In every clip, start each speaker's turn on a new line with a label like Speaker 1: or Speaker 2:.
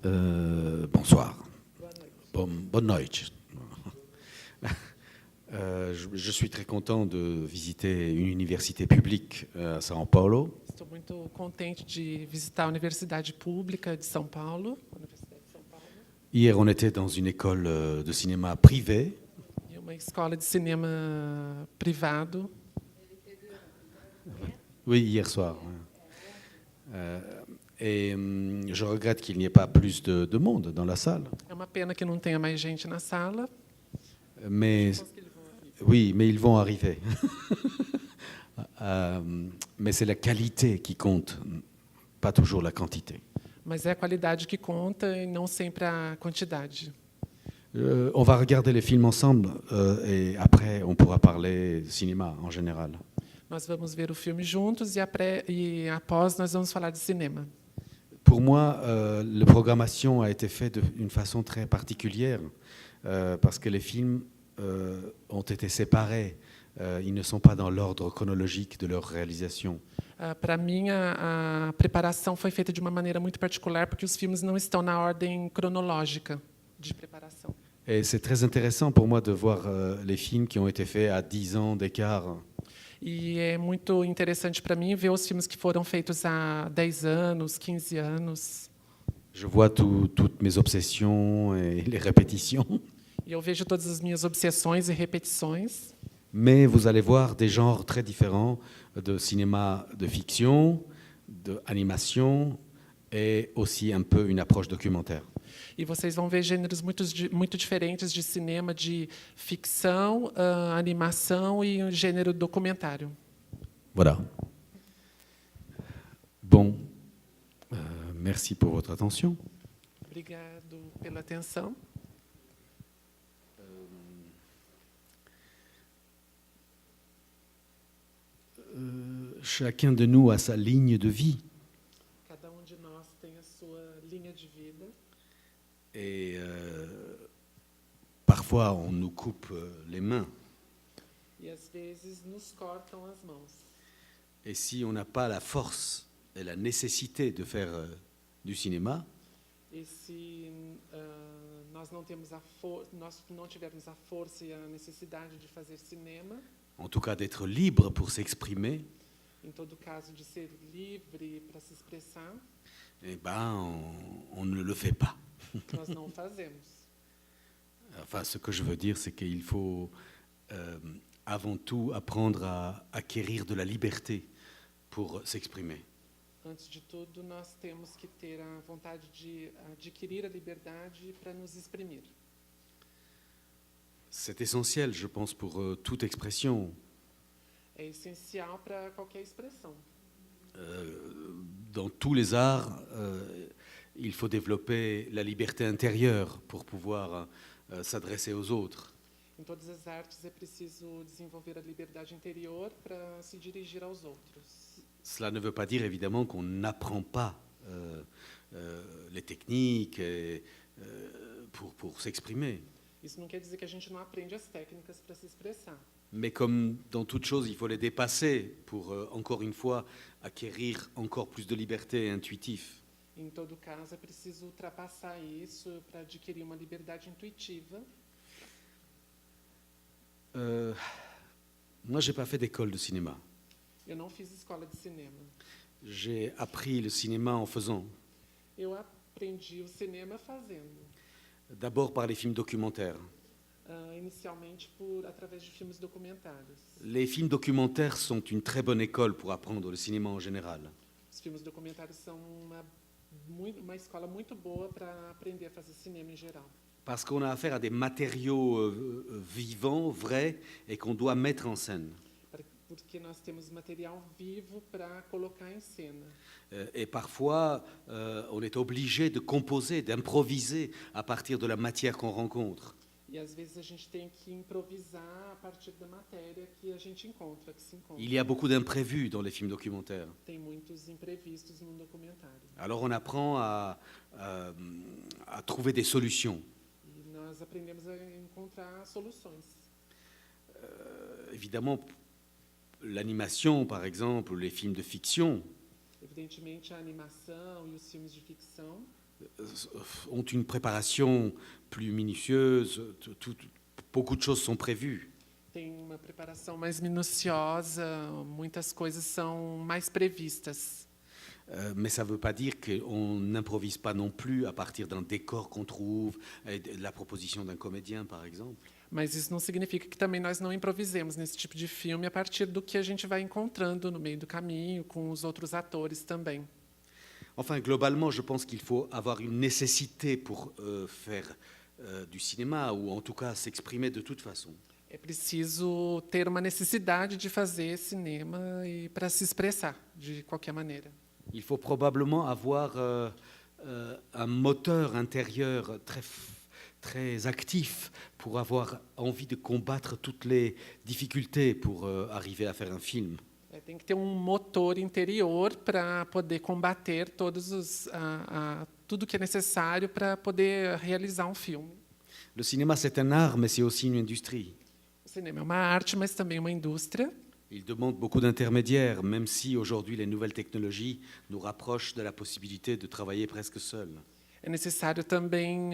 Speaker 1: Bonsoir.
Speaker 2: Boa noite.
Speaker 1: Bonne noite. Je suis très content de visiter une université publique à São Paulo.
Speaker 2: Estou muito contente de visitar a Universidade Pública de São Paulo, a Universidade de São Paulo,
Speaker 1: Hier, on était dans une école de cinéma privée.
Speaker 2: e uma escola de cinema privado.
Speaker 1: Oui, hier soir. Je regrette qu'il n'y ait pas plus de monde dans la salle.
Speaker 2: É uma pena que não tenha mais gente na sala.
Speaker 1: Mais oui, mais ils vont arriver. Mais c'est la qualité qui compte, pas toujours la quantité.
Speaker 2: Mas é a qualidade que conta e não sempre a quantidade.
Speaker 1: On va regarder les films ensemble et après on pourra parler cinéma en général.
Speaker 2: Nós vamos ver o filme juntos e após nós vamos falar de cinema.
Speaker 1: Pour moi, la programmation a été faite d'une façon très particulière parce que les films ont été séparés. Ils ne sont pas dans l'ordre chronologique de leur réalisation.
Speaker 2: Para mim, a preparação foi feita de uma maneira muito particular, porque os filmes não estão na ordem cronológica de preparação.
Speaker 1: Et c'est très intéressant pour moi de voir les films qui ont été faits à 10 ans d'écart.
Speaker 2: E é muito interessante para mim ver os filmes que foram feitos há 10 anos, 15 anos.
Speaker 1: Je vois toutes mes obsessions et les répétitions.
Speaker 2: E eu vejo todas as minhas obsessões e repetições.
Speaker 1: Mais vous allez voir des genres très différents de cinéma de fiction, d'animation et aussi un peu une approche documentaire.
Speaker 2: E vocês vão ver gêneros muito diferentes de cinema, de ficção, animação e um gênero documentário.
Speaker 1: Voilà. Bon, merci pour votre attention.
Speaker 2: Obrigado pela atenção.
Speaker 1: Chacun de nous a sa ligne de vie.
Speaker 2: Cada de nós tem a sua linha de vida.
Speaker 1: Et parfois, on nous coupe les mains.
Speaker 2: E às vezes nos cortam as mãos.
Speaker 1: Et si on n'a pas la force et la nécessité de faire du cinéma,
Speaker 2: E se nós não tivermos a força e a necessidade de fazer cinema,
Speaker 1: en tout cas d'être libre pour s'exprimer,
Speaker 2: em todo caso de ser livre para se expressar,
Speaker 1: eh ben, on ne le fait pas.
Speaker 2: nós não fazemos.
Speaker 1: Enfin, ce que je veux dire, c'est qu'il faut avant tout apprendre à acquérir de la liberté pour s'exprimer.
Speaker 2: Antes de tudo, nós temos que ter a vontade de adquirir a liberdade para nos exprimir.
Speaker 1: C'est essentiel, je pense, pour toute expression.
Speaker 2: É essencial para qualquer expressão.
Speaker 1: Dans tous les arts, il faut développer la liberté intérieure pour pouvoir s'adresser aux autres.
Speaker 2: Em todas as artes é preciso desenvolver a liberdade interior para se dirigir aos outros.
Speaker 1: Cela ne veut pas dire évidemment qu'on n'apprend pas les techniques pour s'exprimer.
Speaker 2: Isso não quer dizer que a gente não aprende as técnicas para se expressar.
Speaker 1: Mais comme dans toute chose, il faut les dépasser pour, encore une fois, acquérir encore plus de liberté intuitive.
Speaker 2: Em todo caso, é preciso ultrapassar isso para adquirir uma liberdade intuitiva.
Speaker 1: Moi, je n'ai pas fait d'école de cinéma.
Speaker 2: Eu não fiz escola de cinema.
Speaker 1: J'ai appris le cinéma en faisant.
Speaker 2: Eu aprendi o cinema fazendo.
Speaker 1: D'abord par les films documentaires.
Speaker 2: Inicialmente através de filmes documentários.
Speaker 1: Les films documentaires sont une très bonne école pour apprendre le cinéma en général.
Speaker 2: Os filmes documentários são uma escola muito boa para aprender a fazer cinema em geral.
Speaker 1: Parce qu'on a affaire à des matériaux vivants, vrais, et qu'on doit mettre en scène.
Speaker 2: Porque nós temos material vivo para colocar em cena.
Speaker 1: Et parfois, on est obligé de composer, d'improviser à partir de la matière qu'on rencontre.
Speaker 2: E às vezes a gente tem que improvisar a partir da matéria que a gente encontra, que se encontra.
Speaker 1: Il y a beaucoup d'imprévus dans les films documentaires.
Speaker 2: Tem muitos imprevistos no documentário.
Speaker 1: Alors on apprend à trouver des solutions.
Speaker 2: E nós aprendemos a encontrar soluções.
Speaker 1: Évidemment, l'animation, par exemple, ou les films de fiction,
Speaker 2: Evidentemente, a animação e os filmes de ficção
Speaker 1: ont une préparation plus minutieuse, beaucoup de choses sont prévues.
Speaker 2: Tem uma preparação mais minuciosa, muitas coisas são mais previstas.
Speaker 1: Mais ça ne veut pas dire qu'on n'improvise pas non plus à partir d'un décor qu'on trouve, et de la proposition d'un comédien, par exemple.
Speaker 2: Mas isso não significa que também nós não improvisemos nesse tipo de filme a partir do que a gente vai encontrando no meio do caminho, com os outros atores também.
Speaker 1: Enfin, globalement, je pense qu'il faut avoir une nécessité pour faire du cinéma, ou en tout cas s'exprimer de toute façon.
Speaker 2: É preciso ter uma necessidade de fazer cinema e para se expressar de qualquer maneira.
Speaker 1: Il faut probablement avoir un moteur intérieur très actif pour avoir envie de combattre toutes les difficultés pour arriver à faire un film.
Speaker 2: Tem que ter um motor interior para poder combater tudo que é necessário para poder realizar um filme.
Speaker 1: Le cinéma, c'est un art, mais c'est aussi une industrie.
Speaker 2: O cinema é uma arte, mas também uma indústria.
Speaker 1: Il demande beaucoup d'intermédiaires, même si aujourd'hui les nouvelles technologies nous rapprochent de la possibilité de travailler presque seul.
Speaker 2: É necessário também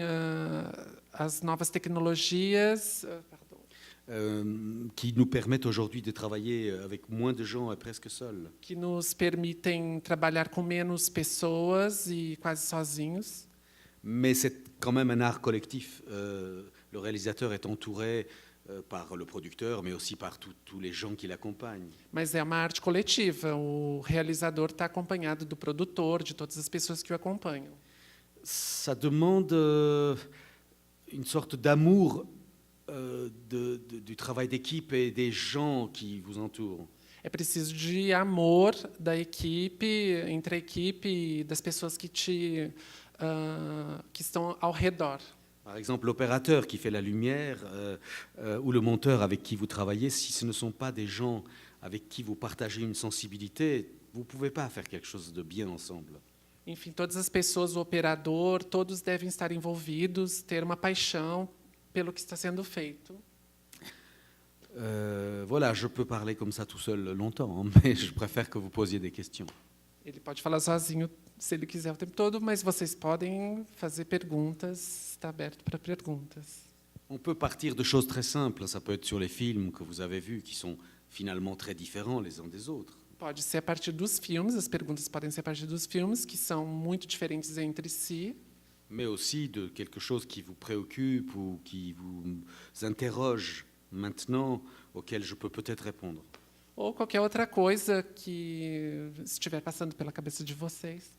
Speaker 2: as novas tecnologias,
Speaker 1: qui nous permettent aujourd'hui de travailler avec moins de gens et presque seuls.
Speaker 2: que nos permitem trabalhar com menos pessoas e quase sozinhos.
Speaker 1: Mais c'est quand même un art collectif. Le réalisateur est entouré par le producteur, mais aussi par tous les gens qui l'accompagnent.
Speaker 2: Mas é uma arte coletiva. O realizador está acompanhado do produtor, de todas as pessoas que o acompanham.
Speaker 1: Ça demande une sorte d'amour du travail d'équipe et des gens qui vous entourent.
Speaker 2: É preciso de amor da equipe, entre a equipe e das pessoas que estão ao redor.
Speaker 1: Par exemple, l'opérateur qui fait la lumière ou le monteur avec qui vous travaillez, si ce ne sont pas des gens avec qui vous partagez une sensibilité, vous ne pouvez pas faire quelque chose de bien ensemble.
Speaker 2: Enfim, todas as pessoas, o operador, todos devem estar envolvidos, ter uma paixão pelo que está sendo feito.
Speaker 1: Voilà, je peux parler comme ça tout seul longtemps, mais je préfère que vous posiez des questions.
Speaker 2: Ele pode falar sozinho se ele quiser o tempo todo, mas vocês podem fazer perguntas, está aberto para perguntas.
Speaker 1: On peut partir de choses très simples, ça peut être sur les films que vous avez vus, qui sont finalement très différents les uns des autres.
Speaker 2: Pode ser a partir dos filmes, as perguntas podem ser a partir dos filmes, que são muito diferentes entre si,
Speaker 1: Mais aussi de quelque chose qui vous préoccupe ou qui vous interroge maintenant, auquel je peux peut-être répondre.
Speaker 2: ou qualquer outra coisa que estiver passando pela cabeça de vocês.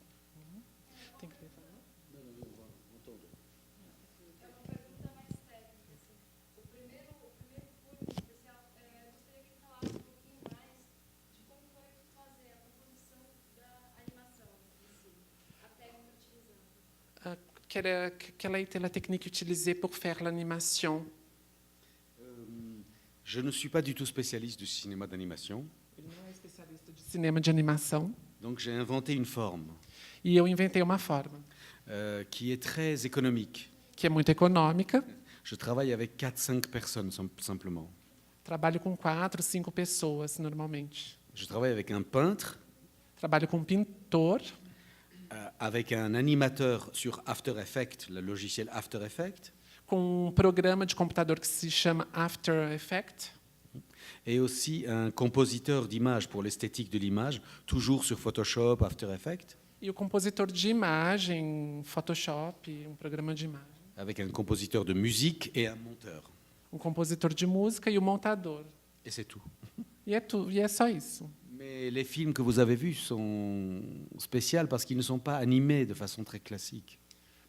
Speaker 2: Tem que levar.
Speaker 3: É uma pergunta mais técnica. Assim. O primeiro curso especial, gostaria que falasse um pouquinho mais de como foi fazer a composição da animação em si, a técnica utilizada.
Speaker 2: Quelle a été la technique utilisée pour faire l'animation?
Speaker 1: Je ne suis pas du tout spécialiste du cinéma d'animation,
Speaker 2: Ele não é especialista de cinema de animação,
Speaker 1: donc j'ai inventé une forme
Speaker 2: e eu inventei uma forma
Speaker 1: qui est très économique.
Speaker 2: que é muito econômica.
Speaker 1: Je travaille avec 4-5 personnes simplement.
Speaker 2: Trabalho com 4, 5 pessoas normalmente.
Speaker 1: Je travaille avec un peintre,
Speaker 2: Trabalho com um pintor,
Speaker 1: avec un animateur sur After Effects, le logiciel After Effects,
Speaker 2: com um programa de computador que se chama After Effects,
Speaker 1: et aussi un compositeur d'images pour l'esthétique de l'image, toujours sur Photoshop, After Effects,
Speaker 2: e o compositor de imagem, Photoshop, um programa de imagem.
Speaker 1: avec un compositeur de musique et un monteur.
Speaker 2: Um compositor de música e o montador.
Speaker 1: Et c'est tout.
Speaker 2: E é só isso.
Speaker 1: Mais les films que vous avez vus sont spéciaux parce qu'ils ne sont pas animés de façon très classique.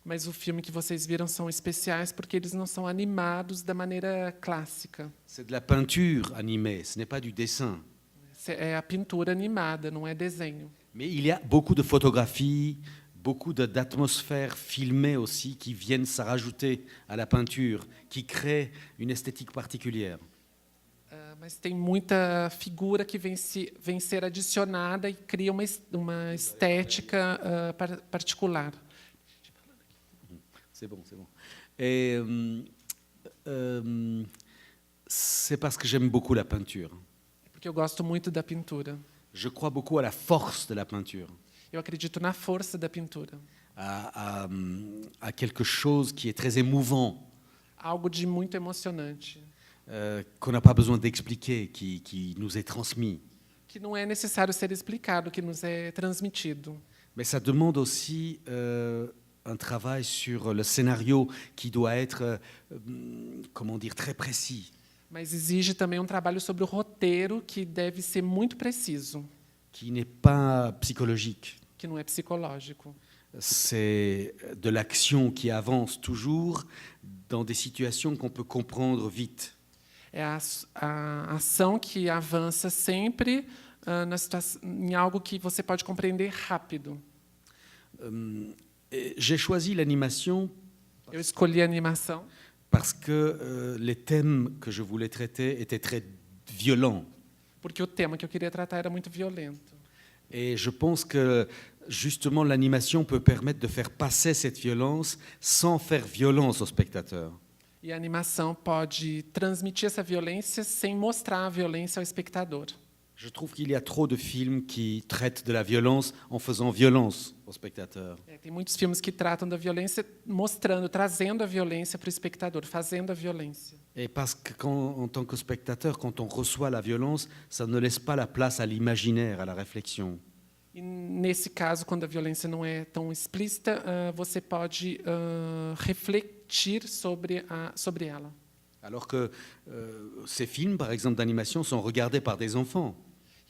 Speaker 2: Mas o filme que vocês viram são especiais porque eles não são animados da maneira clássica.
Speaker 1: C'est de la peinture animée, ce n'est pas du dessin.
Speaker 2: É a pintura animada, não é desenho.
Speaker 1: Mais il y a beaucoup de photographies, beaucoup d'atmosphères filmées aussi qui viennent se rajouter à la peinture, qui créent une esthétique particulière.
Speaker 2: Mas tem muita figura que vem ser adicionada e cria uma estética particular.
Speaker 1: C'est bon, c'est bon. Et c'est parce que j'aime beaucoup la peinture.
Speaker 2: Porque eu gosto muito da pintura.
Speaker 1: Je crois beaucoup à la force de la peinture,
Speaker 2: Eu acredito na força da pintura.
Speaker 1: à quelque chose qui est très émouvant,
Speaker 2: Algo de muito emocionante,
Speaker 1: qu'on n'a pas besoin d'expliquer, qui nous est transmis.
Speaker 2: que não é necessário ser explicado, que nos é transmitido.
Speaker 1: Mais ça demande aussi un travail sur le scénario qui doit être, comment dire, très précis,
Speaker 2: Mas exige também um trabalho sobre o roteiro que deve ser muito preciso,
Speaker 1: qui n'est pas psychologique.
Speaker 2: que não é psicológico.
Speaker 1: C'est de l'action qui avance toujours dans des situations qu'on peut comprendre vite.
Speaker 2: É a ação que avança sempre em algo que você pode compreender rápido.
Speaker 1: Et j'ai choisi l'animation
Speaker 2: Eu escolhi a animação
Speaker 1: parce que les thèmes que je voulais traiter étaient très violents.
Speaker 2: porque o tema que eu queria tratar era muito violento.
Speaker 1: Et je pense que justement l'animation peut permettre de faire passer cette violence sans faire violence au spectateur.
Speaker 2: E a animação pode transmitir essa violência sem mostrar a violência ao espectador.
Speaker 1: Je trouve qu'il y a trop de films qui traitent de la violence en faisant violence au spectateur.
Speaker 2: Tem muitos filmes que tratam da violência mostrando, trazendo a violência para o espectador, fazendo a violência.
Speaker 1: Et parce que en tant que spectateur, quand on reçoit la violence, ça ne laisse pas la place à l'imaginaire, à la réflexion.
Speaker 2: E nesse caso, quando a violência não é tão explícita, você pode refletir sobre ela.
Speaker 1: Alors que ces films, par exemple, d'animation, sont regardés par des enfants.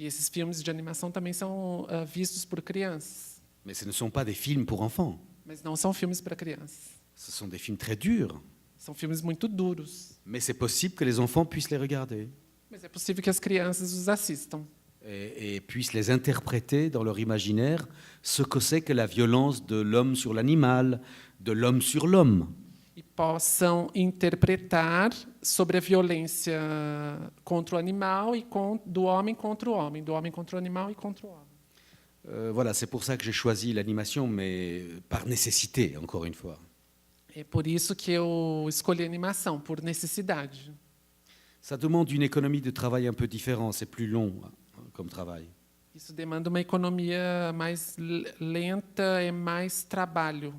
Speaker 2: E esses filmes de animação também são vistos por crianças.
Speaker 1: Mais ce ne sont pas des films pour enfants.
Speaker 2: Mas não são filmes para crianças.
Speaker 1: Ce sont des films très durs.
Speaker 2: São filmes muito duros.
Speaker 1: Mais c'est possible que les enfants puissent les regarder
Speaker 2: Mas é possível que as crianças os assistam
Speaker 1: et puissent les interpréter dans leur imaginaire ce que c'est que la violence de l'homme sur l'animal, de l'homme sur l'homme.
Speaker 2: e possam interpretar sobre a violência contra o animal e do homem contra o homem, do homem contra o animal e contra o homem.
Speaker 1: Voilà, c'est pour ça que j'ai choisi l'animation, mais par nécessité, encore une fois.
Speaker 2: É por isso que eu escolhi a animação, por necessidade.
Speaker 1: Ça demande une économie de travail un peu différente, c'est plus long comme travail.
Speaker 2: Isso demanda uma economia mais lenta e mais trabalho.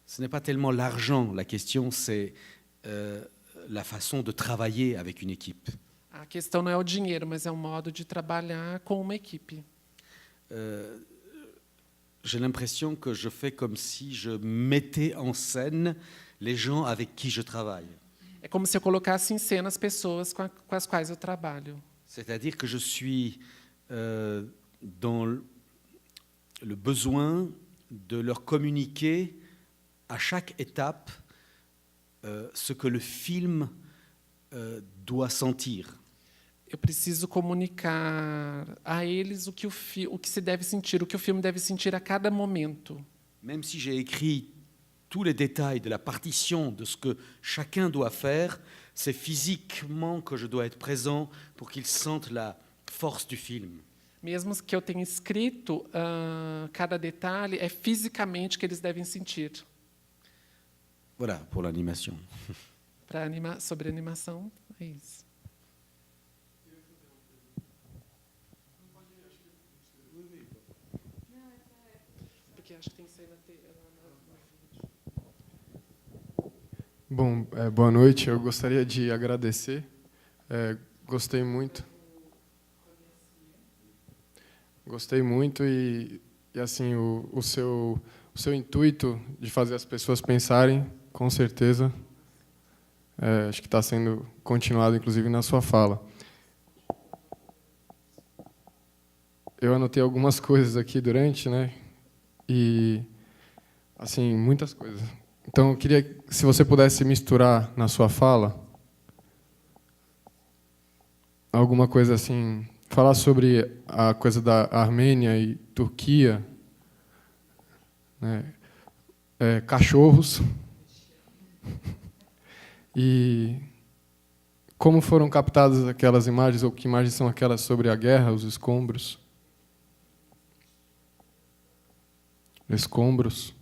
Speaker 1: Ce n'est pas tellement l'argent, la question, c'est la façon de travailler avec une équipe.
Speaker 2: A questão não é o dinheiro, mas é um modo de trabalhar com uma equipe.
Speaker 1: J'ai l'impression que je fais comme si je mettais en scène les gens avec qui je travaille.
Speaker 2: É como se eu colocasse em cena as pessoas com as quais eu trabalho.
Speaker 1: C'est-à-dire que je suis dans le besoin de leur communiquer à chaque étape ce que le film doit sentir.
Speaker 2: Eu preciso comunicar a eles o que se deve sentir, o que o filme deve sentir a cada momento.
Speaker 1: Même si j'ai écrit tous les détails de la partition de ce que chacun doit faire, c'est physiquement que je dois être présent pour qu'ils sentent la force du film.
Speaker 2: Mesmo que eu tenha escrito cada detalhe, é fisicamente que eles devem sentir.
Speaker 1: Voilà pour l'animation.
Speaker 2: Sobre animação, é isso. Porque acho que tem que sair no vídeo.
Speaker 4: Bom, boa noite. Eu gostaria de agradecer. Gostei muito. Gostei muito e assim o seu intuito de fazer as pessoas pensarem, com certeza, acho que está sendo continuado, inclusive, na sua fala. Eu anotei algumas coisas aqui durante, né? E assim, muitas coisas. Então, eu queria, se você pudesse misturar na sua fala alguma coisa assim, falar sobre a coisa da Armênia e Turquia, né? Cachorros e como foram captadas aquelas imagens, ou que imagens são aquelas sobre a guerra, os escombros. Escombros.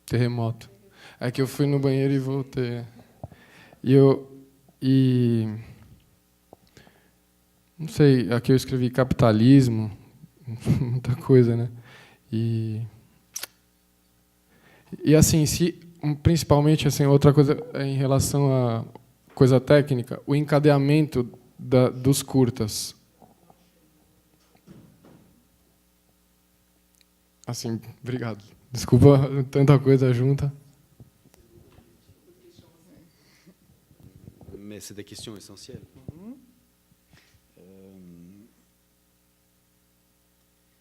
Speaker 4: Terremoto. É que eu fui no banheiro e voltei. E não sei, aqui eu escrevi capitalismo, muita coisa, né? E assim, principalmente assim, outra coisa em relação a coisa técnica, o encadeamento dos curtas. Assim, obrigado. Desculpa tanta coisa junta.
Speaker 1: Mais c'est des questions essentielles.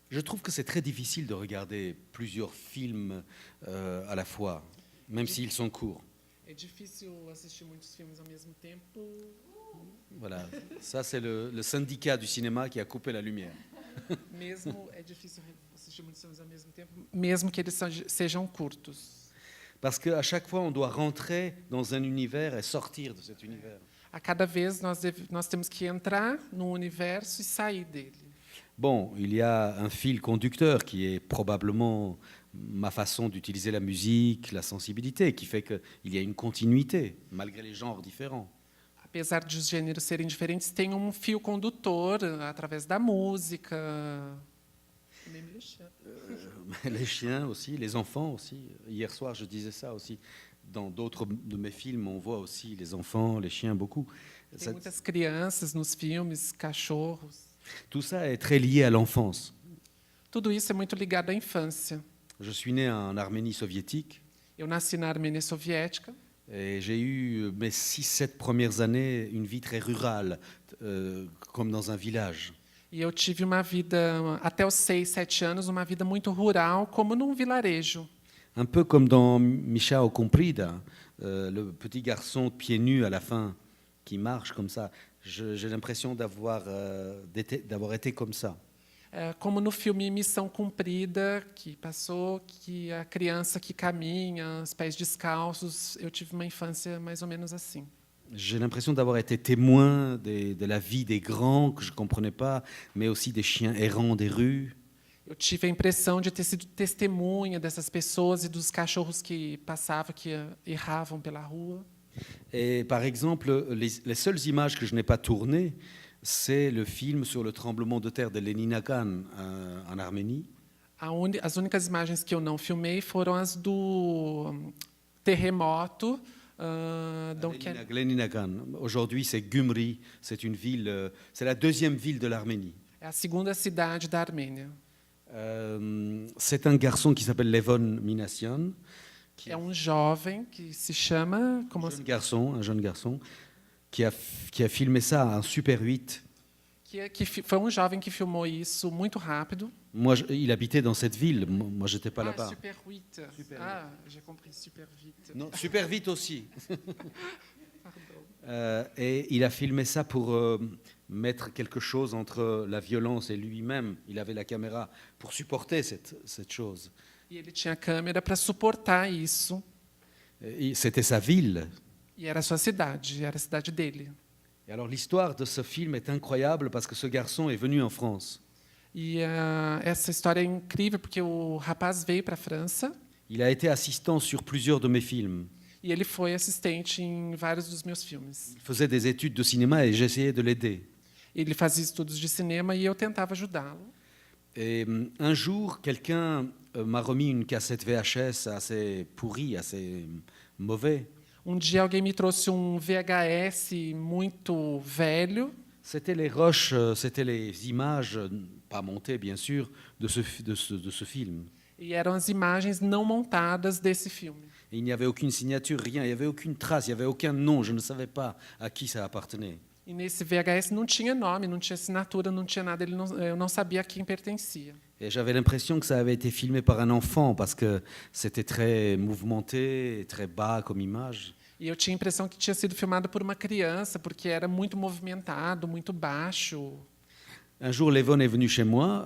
Speaker 1: Je trouve que c'est très difficile de regarder plusieurs films à la fois, même s'ils sont courts.
Speaker 2: É difícil assistir muitos filmes ao mesmo tempo.
Speaker 1: Voilà, ça c'est le syndicat du cinéma qui a coupé la lumière.
Speaker 2: Mesmo é difícil assistir muitos filmes ao mesmo tempo, mesmo que eles sejam curtos.
Speaker 1: Parce qu'à chaque fois, on doit rentrer dans un univers et sortir de cet univers.
Speaker 2: A cada vez nós temos que entrar no universo e sair dele.
Speaker 1: Bon, il y a un fil conducteur qui est probablement ma façon d'utiliser la musique, la sensibilité, qui fait qu'il y a une continuité, malgré les genres différents.
Speaker 2: Apesar de os gêneros serem diferentes, tem um fio condutor através da música. Même les chiens.
Speaker 1: Les chiens aussi, les enfants aussi. Hier soir, je disais ça aussi. Dans d'autres de mes films, on voit aussi les enfants, les chiens, beaucoup.
Speaker 2: Tem muitas crianças nos filmes, cachorros.
Speaker 1: Tout ça est très lié à l'enfance.
Speaker 2: Tudo isso é muito ligado à infância.
Speaker 1: Je suis né en Arménie soviétique
Speaker 2: Eu nasci na Armênia Soviética
Speaker 1: et j'ai eu mes 6-7 premières années une vie très rurale, comme dans un village.
Speaker 2: e eu tive uma vida, até os 6, 7 anos, uma vida muito rural, como num vilarejo.
Speaker 1: Un peu comme dans Misha Comprida, le petit garçon pieds nus à la fin qui marche comme ça. J'ai l'impression d'avoir été comme ça.
Speaker 2: Como no filme Missão Cumprida, que passou, que a criança que caminha, os pés descalços, eu tive uma infância mais ou menos assim.
Speaker 1: J'ai l'impression d'avoir été témoin de la vie des grands que je ne comprenais pas, mais aussi des chiens errants des rues.
Speaker 2: Eu tive a impressão de ter sido testemunha dessas pessoas e dos cachorros que passavam, que erravam pela rua.
Speaker 1: Et par exemple, les seules images que je n'ai pas tournées, c'est le film sur le tremblement de terre de Leninakan en Arménie.
Speaker 2: As únicas imagens que eu não filmei foram as do terremoto.
Speaker 1: Leninakan. Aujourd'hui, c'est Gümri. C'est une ville, c'est la deuxième ville de l'Arménie.
Speaker 2: É a segunda cidade da Armênia.
Speaker 1: C'est un garçon qui s'appelle Levon Minassian.
Speaker 2: É jovem que se chama...
Speaker 1: Un jeune garçon qui a filmé ça en Super 8.
Speaker 2: Foi jovem que filmou isso muito rápido.
Speaker 1: Moi, il habitait dans cette ville. Moi, j'étais pas là-bas.
Speaker 2: Super 8. J'ai compris, Super 8.
Speaker 1: Non, Super 8 aussi. Et il a filmé ça pour mettre quelque chose entre la violence et lui-même. Il avait la caméra pour supporter cette chose.
Speaker 2: E ele tinha câmera para suportar isso.
Speaker 1: C'était sa ville.
Speaker 2: E era a sua cidade, era a cidade dele.
Speaker 1: Et alors l'histoire de ce film est incroyable parce que ce garçon est venu en France.
Speaker 2: E essa história é incrível porque o rapaz veio para a França.
Speaker 1: Il a été assistant sur plusieurs de mes films.
Speaker 2: E ele foi assistente em vários dos meus filmes.
Speaker 1: Il faisait des études de cinéma et j'essayais de l'aider.
Speaker 2: Ele fazia estudos de cinema e eu tentava ajudá-lo.
Speaker 1: Et un jour, quelqu'un m'a remis une cassette VHS assez pourrie, assez mauvais.
Speaker 2: Dia alguém me trouxe VHS muito velho.
Speaker 1: C'était les rushs, c'était les images, pas montées bien sûr, de ce film.
Speaker 2: E eram as imagens não montadas desse filme.
Speaker 1: Et il n'y avait aucune signature, rien, il n'y avait aucune trace, il n'y avait aucun nom, je ne savais pas à qui ça appartenait.
Speaker 2: E nesse VHS não tinha nome, não tinha assinatura, não tinha nada, eu não sabia a quem pertencia.
Speaker 1: Et j'avais l'impression que ça avait été filmé par un enfant parce que c'était très mouvementé, très bas comme image.
Speaker 2: E eu tinha a impressão que tinha sido filmado por uma criança, porque era muito movimentado, muito baixo.
Speaker 1: Un jour, Levon est venu chez moi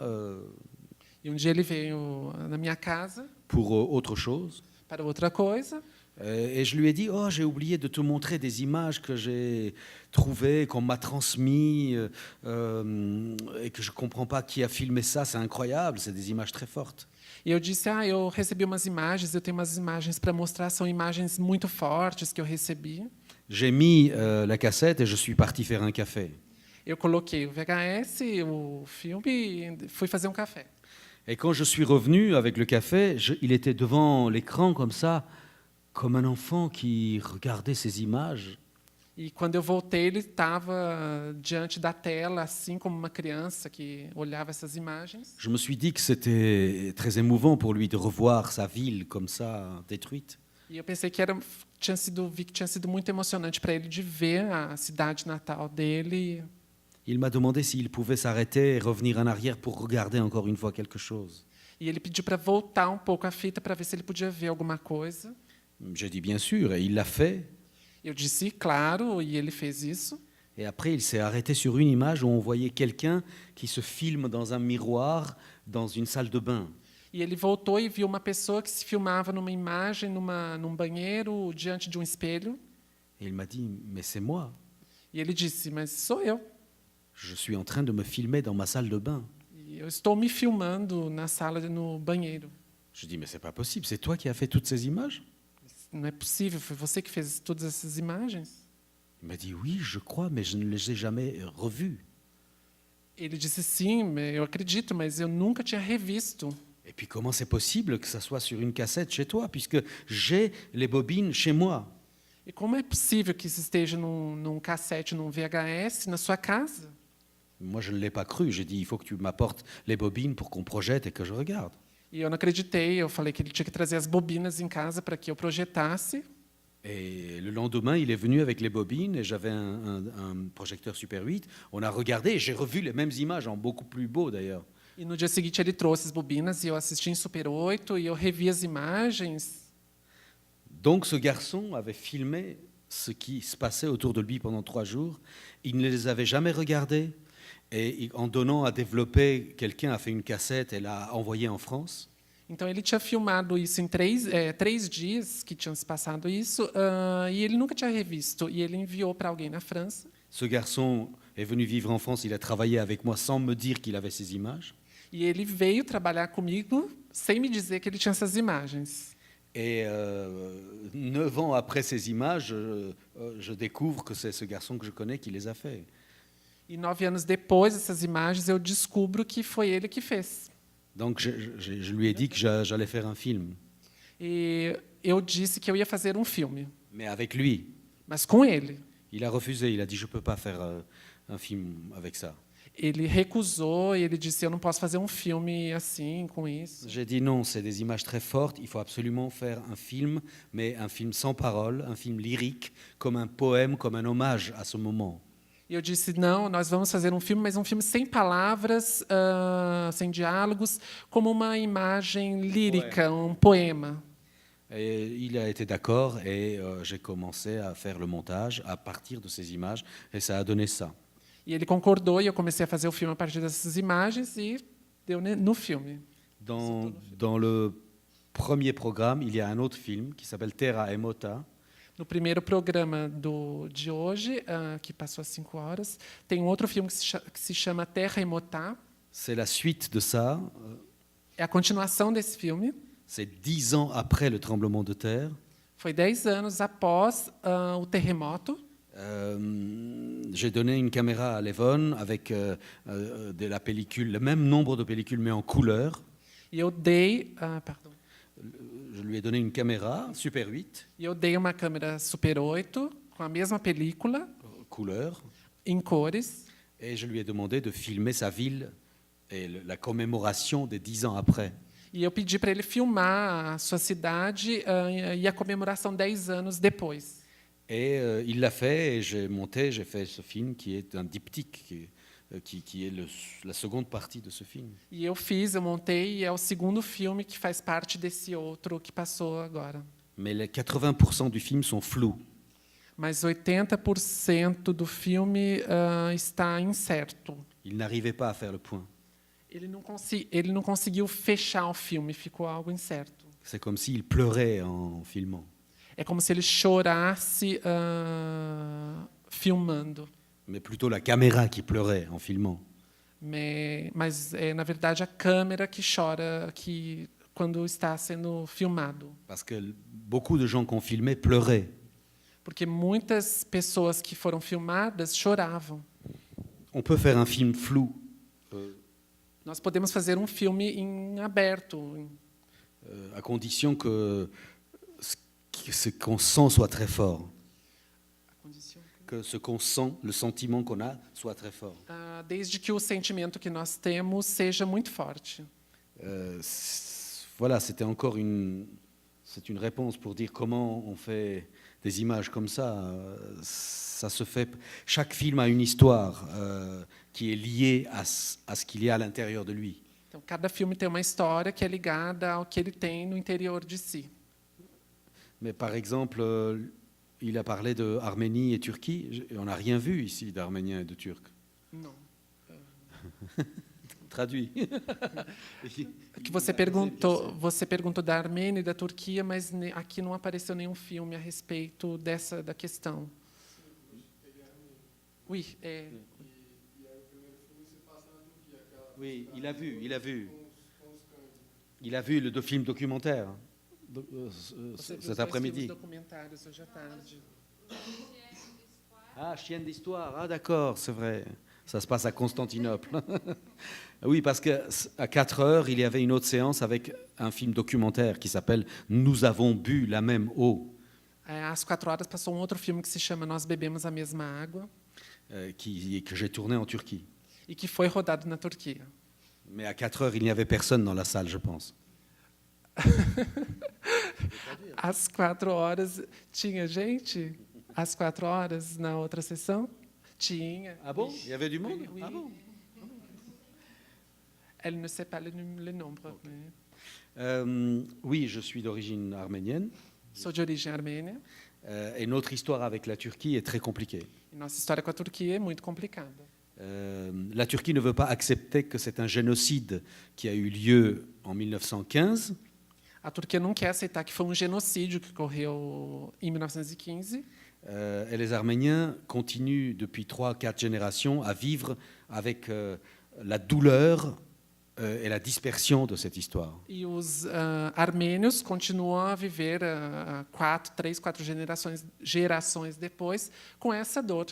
Speaker 2: E dia ele veio na minha casa
Speaker 1: pour autre chose.
Speaker 2: Para outra coisa.
Speaker 1: Et je lui ai dit, oh, j'ai oublié de te montrer des images que j'ai trouvées, qu'on m'a transmises, et que je ne comprends pas qui a filmé ça, c'est incroyable, c'est des images très fortes.
Speaker 2: E eu disse, eu recebi umas imagens, eu tenho umas imagens para mostrar, são imagens muito fortes que eu recebi.
Speaker 1: J'ai mis la cassette et je suis parti faire un café.
Speaker 2: Eu coloquei o VHS, o filme, e fui fazer um café.
Speaker 1: Et quand je suis revenu avec le café, il était devant l'écran comme ça, comme un enfant qui regardait ces images.
Speaker 2: E quando eu voltei, ele estava diante da tela, assim como uma criança que olhava essas imagens.
Speaker 1: Je me suis dit que c'était très émouvant pour lui de revoir sa ville comme ça, détruite.
Speaker 2: E eu pensei que vi que tinha sido muito emocionante para ele de ver a cidade natal dele.
Speaker 1: Il m'a demandé s'il pouvait s'arrêter et revenir en arrière pour regarder encore une fois quelque chose.
Speaker 2: E ele pediu para voltar um pouco a fita para ver se ele podia ver alguma coisa.
Speaker 1: J'ai dit bien sûr, et il l'a fait.
Speaker 2: Eu disse, claro, e ele fez isso.
Speaker 1: Et après, il s'est arrêté sur une image où on voyait quelqu'un qui se filme dans un miroir dans une salle de bain.
Speaker 2: E ele voltou e viu uma pessoa que se filmava numa imagem, num banheiro, diante de um espelho.
Speaker 1: Et il m'a dit, mais c'est moi.
Speaker 2: E ele disse, mas sou eu.
Speaker 1: Je suis en train de me filmer dans ma salle de bain.
Speaker 2: E eu estou me filmando na sala, no banheiro.
Speaker 1: Je dis, mais c'est pas possible, c'est toi qui as fait toutes ces images?
Speaker 2: Não é possível, foi você que fez todas essas imagens?
Speaker 1: Il m'a dit, oui, je crois, mais je ne les ai jamais revues.
Speaker 2: Ele disse, sim, eu acredito, mas eu nunca tinha revisto.
Speaker 1: Et puis comment c'est possible que ça soit sur une cassette chez toi, puisque j'ai les bobines chez moi?
Speaker 2: E como é possível que isso esteja num cassete, num VHS, na sua casa?
Speaker 1: Moi, je ne l'ai pas cru. J'ai dit, il faut que tu m'apportes les bobines pour qu'on projette et que je regarde.
Speaker 2: E eu não acreditei, eu falei que ele tinha que trazer as bobinas em casa para que eu projetasse.
Speaker 1: Et le lendemain, il est venu avec les bobines et j'avais un projecteur Super 8. On a regardé et j'ai revu les mêmes images, en beaucoup plus beau d'ailleurs.
Speaker 2: E no dia seguinte ele trouxe as bobinas e eu assisti em Super 8 e eu revi as imagens.
Speaker 1: Donc ce garçon avait filmé ce qui se passait autour de lui pendant 3 jours. Il ne les avait jamais regardés. Et en donnant à développer, quelqu'un a fait une cassette et l'a envoyée en France.
Speaker 2: Então ele tinha filmado isso em 3 dias que tinham se passado isso, e ele nunca tinha revisto. E ele enviou para alguém na França.
Speaker 1: Ce garçon est venu vivre en France, il a travaillé avec moi sans me dire qu'il avait ces images.
Speaker 2: E ele veio trabalhar comigo sem me dizer que ele tinha essas imagens.
Speaker 1: Et 9 ans après ces images, je découvre que c'est ce garçon que je connais qui les a fait.
Speaker 2: E 9 anos depois dessas imagens, eu descubro que foi ele que fez.
Speaker 1: Donc je lui ai dit que j'allais faire un film,
Speaker 2: E eu disse que eu ia fazer um filme,
Speaker 1: mais avec lui.
Speaker 2: mas com ele.
Speaker 1: Il a refusé, il a dit je ne peux pas faire un film avec ça.
Speaker 2: Ele recusou e ele disse, eu não posso fazer um filme assim, com isso.
Speaker 1: J'ai dit non, c'est des images très fortes, il faut absolument faire un film, mais un film sans parole, un film lyrique, comme un poème, comme un hommage à ce moment.
Speaker 2: E eu disse, não, nós vamos fazer um filme, mas um filme sem palavras, sem diálogos, como uma imagem lírica, um poema.
Speaker 1: Et il a été d'accord et j'ai commencé à faire le montage à partir de ces images et ça a donné ça.
Speaker 2: E ele concordou e eu comecei a fazer o filme a partir dessas imagens e deu no filme.
Speaker 1: Dans le premier programme, il y a un autre film qui s'appelle Terra Emota.
Speaker 2: No primeiro programa de hoje, que passou às 5 horas, tem um outro filme que se chama Terra Emotá.
Speaker 1: C'est la suite de ça.
Speaker 2: É a continuação desse filme.
Speaker 1: C'est 10 ans après le tremblement de terre.
Speaker 2: Foi 10 anos após o terremoto.
Speaker 1: J'ai donné une caméra à Levon avec de la pellicule, le même nombre de pellicules mais en couleur.
Speaker 2: E eu dei, pardon.
Speaker 1: Je lui ai donné une caméra Super 8.
Speaker 2: E eu dei uma câmera Super 8 com a mesma película,
Speaker 1: Couleur.
Speaker 2: em cores.
Speaker 1: Et je lui ai demandé de filmer sa ville et la commémoration des 10 ans après.
Speaker 2: E eu pedi para ele filmar a sua cidade e a comemoração 10 anos depois.
Speaker 1: Et il l'a fait et j'ai fait ce film qui est un diptyque, qui est la seconde partie de ce film.
Speaker 2: E eu montei, e é o segundo filme que faz parte desse outro que passou agora.
Speaker 1: Mais les 80% du film sont flous.
Speaker 2: Mas 80% do filme está incerto.
Speaker 1: Il n'arrivait pas à faire le point.
Speaker 2: Ele não conseguiu fechar o filme, ficou algo incerto.
Speaker 1: C'est comme s'il pleurait en filmant.
Speaker 2: É como se ele chorasse filmando.
Speaker 1: Mais plutôt la caméra qui pleurait en filmant.
Speaker 2: Mas é, na verdade, a câmera que chora quando está sendo filmado.
Speaker 1: Parce que beaucoup de gens qui ont filmé pleuraient.
Speaker 2: porque muitas pessoas que foram filmadas choravam.
Speaker 1: On peut faire un film flou,
Speaker 2: Nós podemos fazer um filme em aberto,
Speaker 1: à condition que ce qu'on sent soit très fort, que ce qu'on sent, le sentiment qu'on a, soit très fort.
Speaker 2: desde que o sentimento que nós temos seja muito forte.
Speaker 1: Voilà, c'était encore c'est une réponse pour dire comment on fait des images comme ça. Ça se fait. Chaque film a une histoire qui est liée à ce qu'il y a à l'intérieur de lui.
Speaker 2: Então, cada filme tem uma história que é ligada ao que ele tem no interior de si.
Speaker 1: Mais par exemple, il a parlé de Arménie et Turquie. On n'a rien vu ici d'Arménien et de Turc.
Speaker 2: Não.
Speaker 1: Traduit.
Speaker 2: Que você perguntou da Armênia e da Turquia, mas aqui não apareceu nenhum filme a respeito da questão. Oui,
Speaker 1: Oui, il a vu. Il a vu le film documentaire
Speaker 2: Você viu
Speaker 1: cet
Speaker 2: os
Speaker 1: après-midi.
Speaker 2: filmes documentários hoje à tarde.
Speaker 1: Ah, Chienne d'histoire. Ah, d'accord, c'est vrai. Ça se passe à Constantinople. Oui, parce qu'à 4 heures, il y avait une autre séance avec un film documentaire qui s'appelle Nous avons bu la même eau,
Speaker 2: Às 4 horas passou um outro filme que se chama Nós Bebemos a Mesma Água
Speaker 1: que j'ai tourné en Turquie.
Speaker 2: e que foi rodado na Turquia.
Speaker 1: Mais à 4 heures, il n'y avait personne dans la salle, je pense.
Speaker 2: Às 4 horas tinha gente? Às 4 horas na outra sessão? Tinha.
Speaker 1: Ah bon? Il y avait du monde?
Speaker 2: Oui.
Speaker 1: Ah bon?
Speaker 2: Elle ne sait pas le nombre. Né?
Speaker 1: Oui, je suis d'origine arménienne.
Speaker 2: Sou de origem armênia.
Speaker 1: Et notre histoire avec la Turquie est très compliquée.
Speaker 2: E nossa história com a Turquia é muito complicada.
Speaker 1: La Turquie ne veut pas accepter que c'est un génocide qui a eu lieu en 1915.
Speaker 2: A Turquia não quer aceitar que foi um genocídio que ocorreu em 1915.
Speaker 1: Et les Arméniens continuent depuis 3-4 générations à vivre avec la douleur et la dispersion de cette histoire.
Speaker 2: E os armênios continuam a viver 3, 4 gerações depois com essa dor.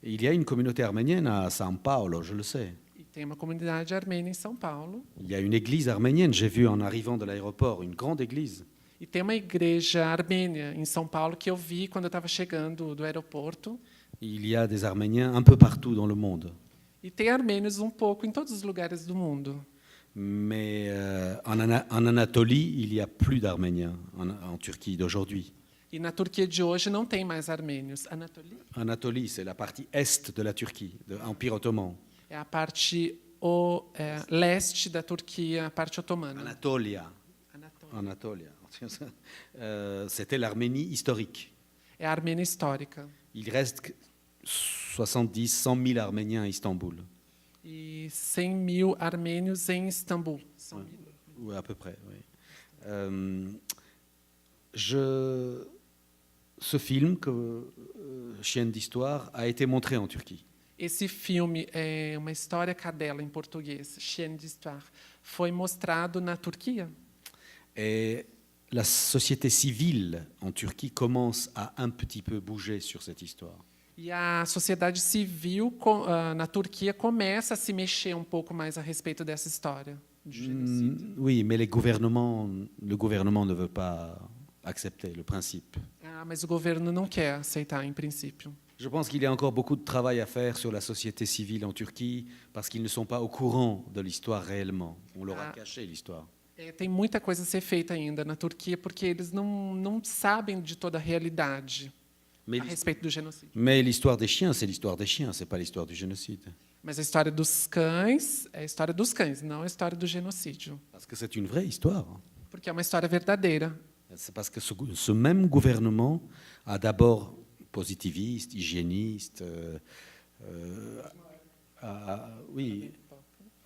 Speaker 1: Il y a une communauté arménienne à São Paulo, je le sais.
Speaker 2: E tem uma comunidade armênia em São Paulo.
Speaker 1: Il y a une église arménienne, j'ai vu en arrivant de l'aéroport, une grande église.
Speaker 2: E tem uma igreja armênia em São Paulo que eu vi quando eu estava chegando do aeroporto.
Speaker 1: Il y a des Arméniens un peu partout dans le monde.
Speaker 2: E tem armênios um pouco em todos os lugares do mundo.
Speaker 1: Mais en Anatolie, il n'y a plus d'Arméniens en Turquie d'aujourd'hui.
Speaker 2: E na Turquia de hoje não tem mais armênios. Anatolie
Speaker 1: Anatolie, c'est la partie est de la Turquie, de l'Empire ottoman.
Speaker 2: é a parte leste da Turquia, a parte otomana.
Speaker 1: Anatolia. Anatolia. C'était l'Arménie historique.
Speaker 2: É a Armênia histórica.
Speaker 1: Il reste 70, 100 000 Arméniens à Istanbul.
Speaker 2: E 100.000 armênios em Istambul.
Speaker 1: Oui, à peu près, oui. Ce film, Chienne d'histoire, a été montré en Turquie.
Speaker 2: Esse filme é uma história cadela em português, Chienne d'Histoire, foi mostrado na Turquia.
Speaker 1: Et la société civile en Turquie commence à un petit peu bouger sur cette histoire.
Speaker 2: E a sociedade civil na Turquia começa a se mexer um pouco mais a respeito dessa história de genocídio.
Speaker 1: Oui, mais le gouvernement ne veut pas accepter le principe.
Speaker 2: Mas o governo não quer aceitar, em princípio.
Speaker 1: Je pense qu'il y a encore beaucoup de travail à faire sur la société civile en Turquie parce qu'ils ne sont pas au courant de l'histoire réellement. On leur a caché l'histoire.
Speaker 2: Tem muita coisa a ser feita ainda na Turquia porque eles não sabem de toda a realidade a respeito do genocídio.
Speaker 1: Mais l'histoire des chiens, c'est l'histoire des chiens, c'est pas l'histoire du génocide.
Speaker 2: Mas a história dos cães é a história dos cães, não a história do genocídio.
Speaker 1: Parce que c'est une vraie histoire.
Speaker 2: Porque é uma história verdadeira.
Speaker 1: C'est parce que ce même gouvernement a d'abord positiviste, hygiéniste, oui,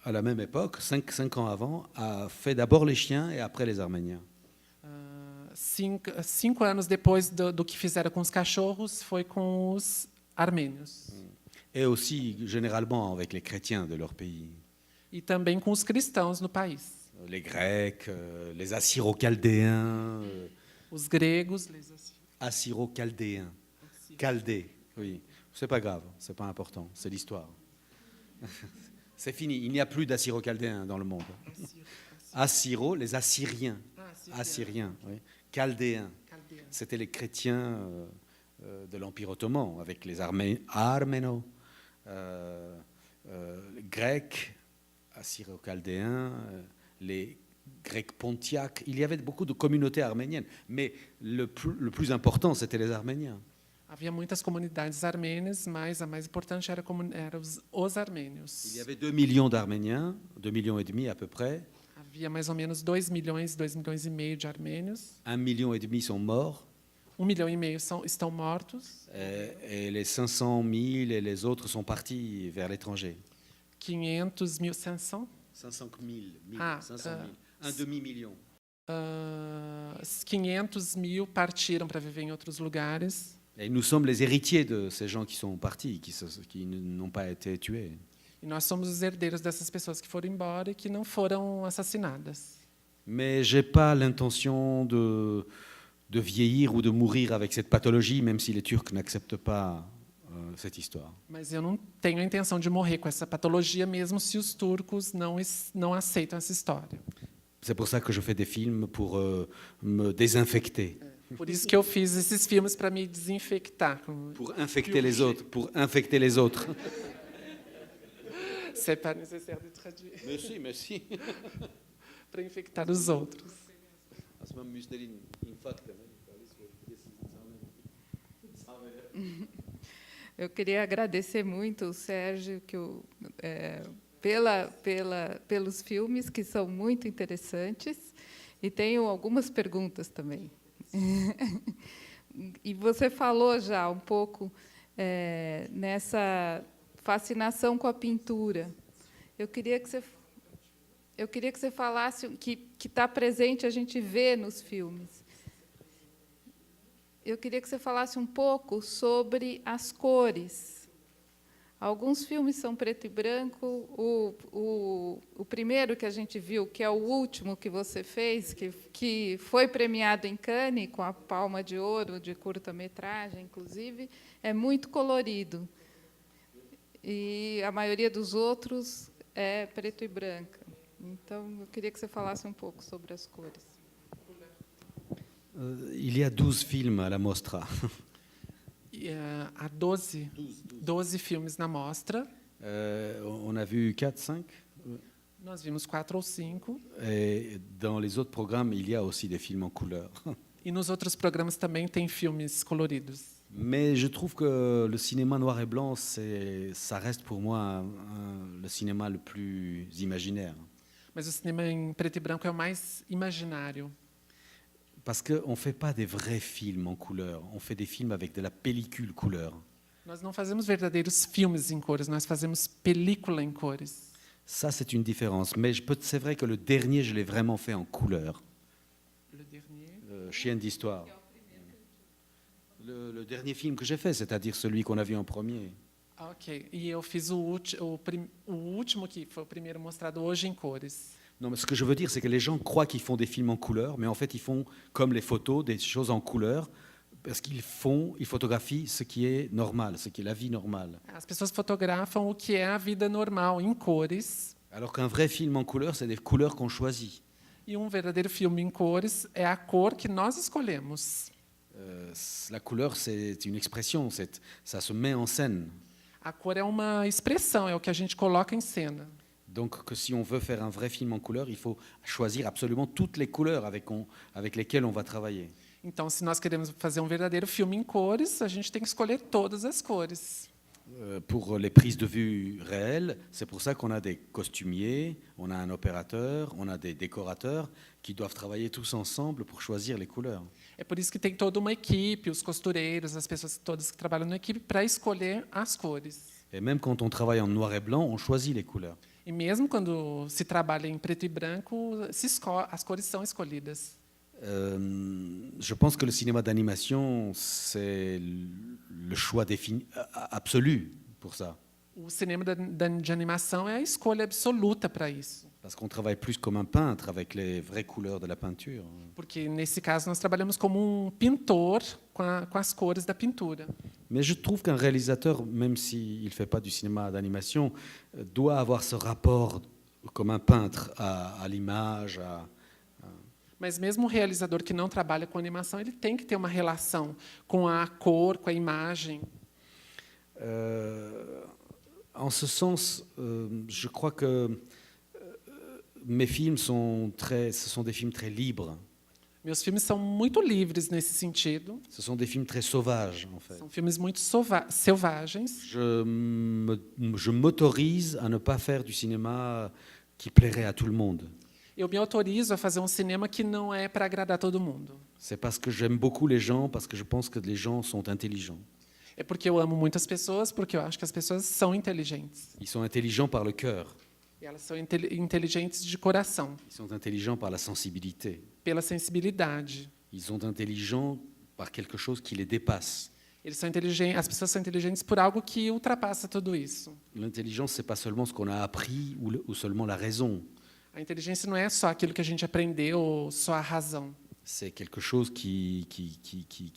Speaker 1: à la même époque, 5 ans avant, a fait d'abord les chiens et après les Arméniens.
Speaker 2: 5 anos depois do que fizeram com os cachorros, foi com os armênios.
Speaker 1: Et aussi, généralement, avec les chrétiens de leur pays.
Speaker 2: E também com os cristãos no país.
Speaker 1: Les Grecs, les Assyro-Chaldéens.
Speaker 2: Os gregos,
Speaker 1: Assyro-Chaldéens. Chaldée, oui. C'est pas grave, c'est pas important, c'est l'histoire. C'est fini, il n'y a plus d'assyro-chaldéens dans le monde. Assyro, les Assyriens. Assyriens, oui. Chaldéens, c'était les chrétiens de l'Empire ottoman, avec les Arménos, Grecs, Assyro-chaldéens, les Grecs pontiaques. Il y avait beaucoup de communautés arméniennes, mais le plus important, c'était les Arméniens.
Speaker 2: Havia muitas comunidades armênias, mas a mais importante era os armênios.
Speaker 1: Il y avait 2 millions d'Arméniens, 2,5 millions à peu près.
Speaker 2: Havia mais ou menos 2 milhões e meio de armênios.
Speaker 1: 1,5 million sont morts.
Speaker 2: 1,5 milhão estão mortos.
Speaker 1: Et les 500 000 et les autres sont partis vers l'étranger.
Speaker 2: 500 mil, 500?
Speaker 1: 500 000,
Speaker 2: Ah,
Speaker 1: 500 000. Un demi-million.
Speaker 2: 500 mil partiram para viver em outros lugares.
Speaker 1: Et nous sommes les héritiers de ces gens qui sont partis, qui n'ont pas été tués.
Speaker 2: E nós somos os herdeiros dessas pessoas que foram embora e que não foram assassinadas.
Speaker 1: Mais j'ai pas l'intention de vieillir ou de mourir avec cette pathologie, même si les Turcs n'acceptent pas cette histoire.
Speaker 2: Mas eu não tenho a intenção de morrer com essa patologia, mesmo se os turcos não aceitam essa história.
Speaker 1: C'est pour ça que je fais des films pour me désinfecter.
Speaker 2: Por isso que eu fiz esses filmes para me desinfectar.
Speaker 1: Pour infecter les autres, pour infecter les autres.
Speaker 2: C'est pas nécessaire de traduire.
Speaker 1: Mais si.
Speaker 2: Para infectar os outros.
Speaker 5: Eu queria agradecer muito o Sérgio pelos filmes, que são muito interessantes, e tenho algumas perguntas também. E você falou já um pouco nessa fascinação com a pintura. Eu queria que você falasse que está presente, a gente vê nos filmes. Eu queria que você falasse um pouco sobre as cores. Alguns filmes são preto e branco. O primeiro que a gente viu, que é o último que você fez, que foi premiado em Cannes com a Palma de Ouro de curta-metragem, inclusive, é muito colorido. E a maioria dos outros é preto e branca. Então, eu queria que você falasse um pouco sobre as cores.
Speaker 1: Il y a 12 films à la mostra.
Speaker 2: Há 12 filmes na mostra.
Speaker 1: On a vu 4, 5.
Speaker 2: Nós vimos 4 ou 5.
Speaker 1: Et dans les autres programmes, il y a aussi des films en couleur.
Speaker 2: E nos outros programas também tem filmes coloridos.
Speaker 1: Mais je trouve que le cinéma noir et blanc, ça reste pour moi le cinéma le plus imaginaire.
Speaker 2: Mas o cinema em preto e branco é o mais imaginário.
Speaker 1: Parce qu'on ne fait pas des vrais films en couleur, on fait des films avec de la pellicule couleur.
Speaker 2: Nós não fazemos verdadeiros filmes em cores, nós fazemos película em cores.
Speaker 1: Ça, c'est une différence. Mais c'est vrai que le dernier, je l'ai vraiment fait en couleur.
Speaker 2: Le dernier.
Speaker 1: Chienne d'histoire. Le dernier film que j'ai fait, c'est-à-dire celui qu'on a vu en premier.
Speaker 2: Ah, ok. E eu fiz o último, que foi o primeiro mostrado hoje em cores.
Speaker 1: Non, mais ce que je veux dire, c'est que les gens croient qu'ils font des films en couleur, mais en fait, ils font, comme les photos, des choses en couleur, parce qu'ils photographient ce qui est normal, ce qui est la vie normale.
Speaker 2: As pessoas fotografam o que é a vida normal em cores.
Speaker 1: Alors qu'un vrai film en couleur, c'est des couleurs qu'on choisit.
Speaker 2: E verdadeiro filme em cores é a cor que nós escolhemos.
Speaker 1: La couleur, c'est une expression, ça se met en scène.
Speaker 2: A cor é uma expressão, é o que a gente coloca em cena.
Speaker 1: Donc, que si on veut faire un vrai film en couleur, il faut choisir absolument toutes les couleurs avec lesquelles on va travailler.
Speaker 2: Então, se nós queremos fazer um verdadeiro filme em cores, a gente tem que escolher todas as cores.
Speaker 1: Pour les prises de vue réelles, c'est pour ça qu'on a des costumiers, on a un opérateur, on a des décorateurs qui doivent travailler tous ensemble pour choisir les couleurs.
Speaker 2: É por isso que tem toda uma equipe, os costureiros, as pessoas todas que trabalham na equipe, para escolher as cores.
Speaker 1: Et même quand on travaille en noir et blanc, on choisit les couleurs.
Speaker 2: E mesmo quando se trabalha em preto e branco, as cores são escolhidas.
Speaker 1: Je pense que le cinéma d'animation, c'est le choix absolu pour ça.
Speaker 2: O cinema de animação é a escolha absoluta para isso.
Speaker 1: Parce qu'on travaille plus comme un peintre avec les vraies couleurs de la peinture.
Speaker 2: Porque nesse caso nós trabalhamos como um pintor com as cores da pintura.
Speaker 1: Mais je trouve qu'un réalisateur, même s'il ne fait pas du cinéma d'animation, doit avoir ce rapport comme un peintre à l'image.
Speaker 2: Mas mesmo o realizador que não trabalha com animação, ele tem que ter uma relação com a cor, com a imagem.
Speaker 1: En ce sens, je crois que mes films ce sont des films très libres.
Speaker 2: Meus filmes são muito livres nesse sentido.
Speaker 1: Ce sont des films très sauvages, en fait.
Speaker 2: São filmes muito selvagens.
Speaker 1: Je m'autorise à ne pas faire du cinéma qui plairait à tout le monde.
Speaker 2: Eu me autorizo a fazer um cinema que não é para agradar todo mundo.
Speaker 1: C'est parce que j'aime beaucoup les gens, parce que je pense que les gens sont intelligents.
Speaker 2: É porque eu amo muitas pessoas, porque eu acho que as pessoas são inteligentes.
Speaker 1: Ils sont intelligents par le cœur.
Speaker 2: E elas são inteligentes de coração,
Speaker 1: Ils sont intelligents par la sensibilité.
Speaker 2: pela sensibilidade.
Speaker 1: Ils sont intelligents par quelque chose qui les dépasse.
Speaker 2: Eles são inteligentes, as pessoas são inteligentes por algo que ultrapassa tudo isso.
Speaker 1: L'intelligence, c'est pas seulement ce qu'on a appris ou seulement la raison.
Speaker 2: A inteligência não é só aquilo que a gente aprendeu ou só a razão.
Speaker 1: C'est quelque chose qui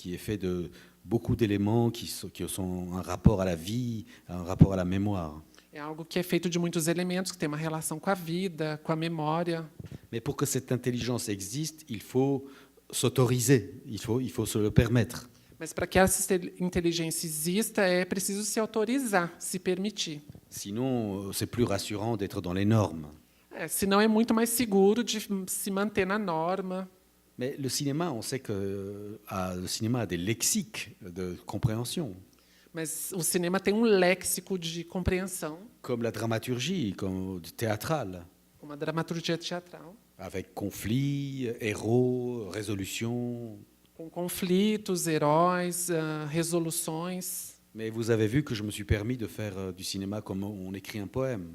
Speaker 1: est fait de beaucoup d'éléments qui sont un rapport à la vie, un rapport à la mémoire.
Speaker 2: É algo que é feito de muitos elementos, que tem uma relação com a vida, com a memória.
Speaker 1: Mais pour que cette intelligence existe, il faut s'autoriser, il faut se le permettre.
Speaker 2: Mas para que essa inteligência exista, é preciso se autorizar, se permitir.
Speaker 1: Sinon, c'est plus rassurant d'être dans les normes.
Speaker 2: Senão é muito mais seguro de se manter na norma.
Speaker 1: Mais le cinéma, on sait que le cinéma a des lexiques de compréhension,
Speaker 2: Mas o cinema tem um léxico de compreensão,
Speaker 1: comme la dramaturgie, comme théâtrale,
Speaker 2: uma dramaturgia teatral,
Speaker 1: avec conflits, héros, résolution.
Speaker 2: com conflitos, heróis, resoluções.
Speaker 1: Mais vous avez vu que je me suis permis de faire du cinéma comme on écrit un poème,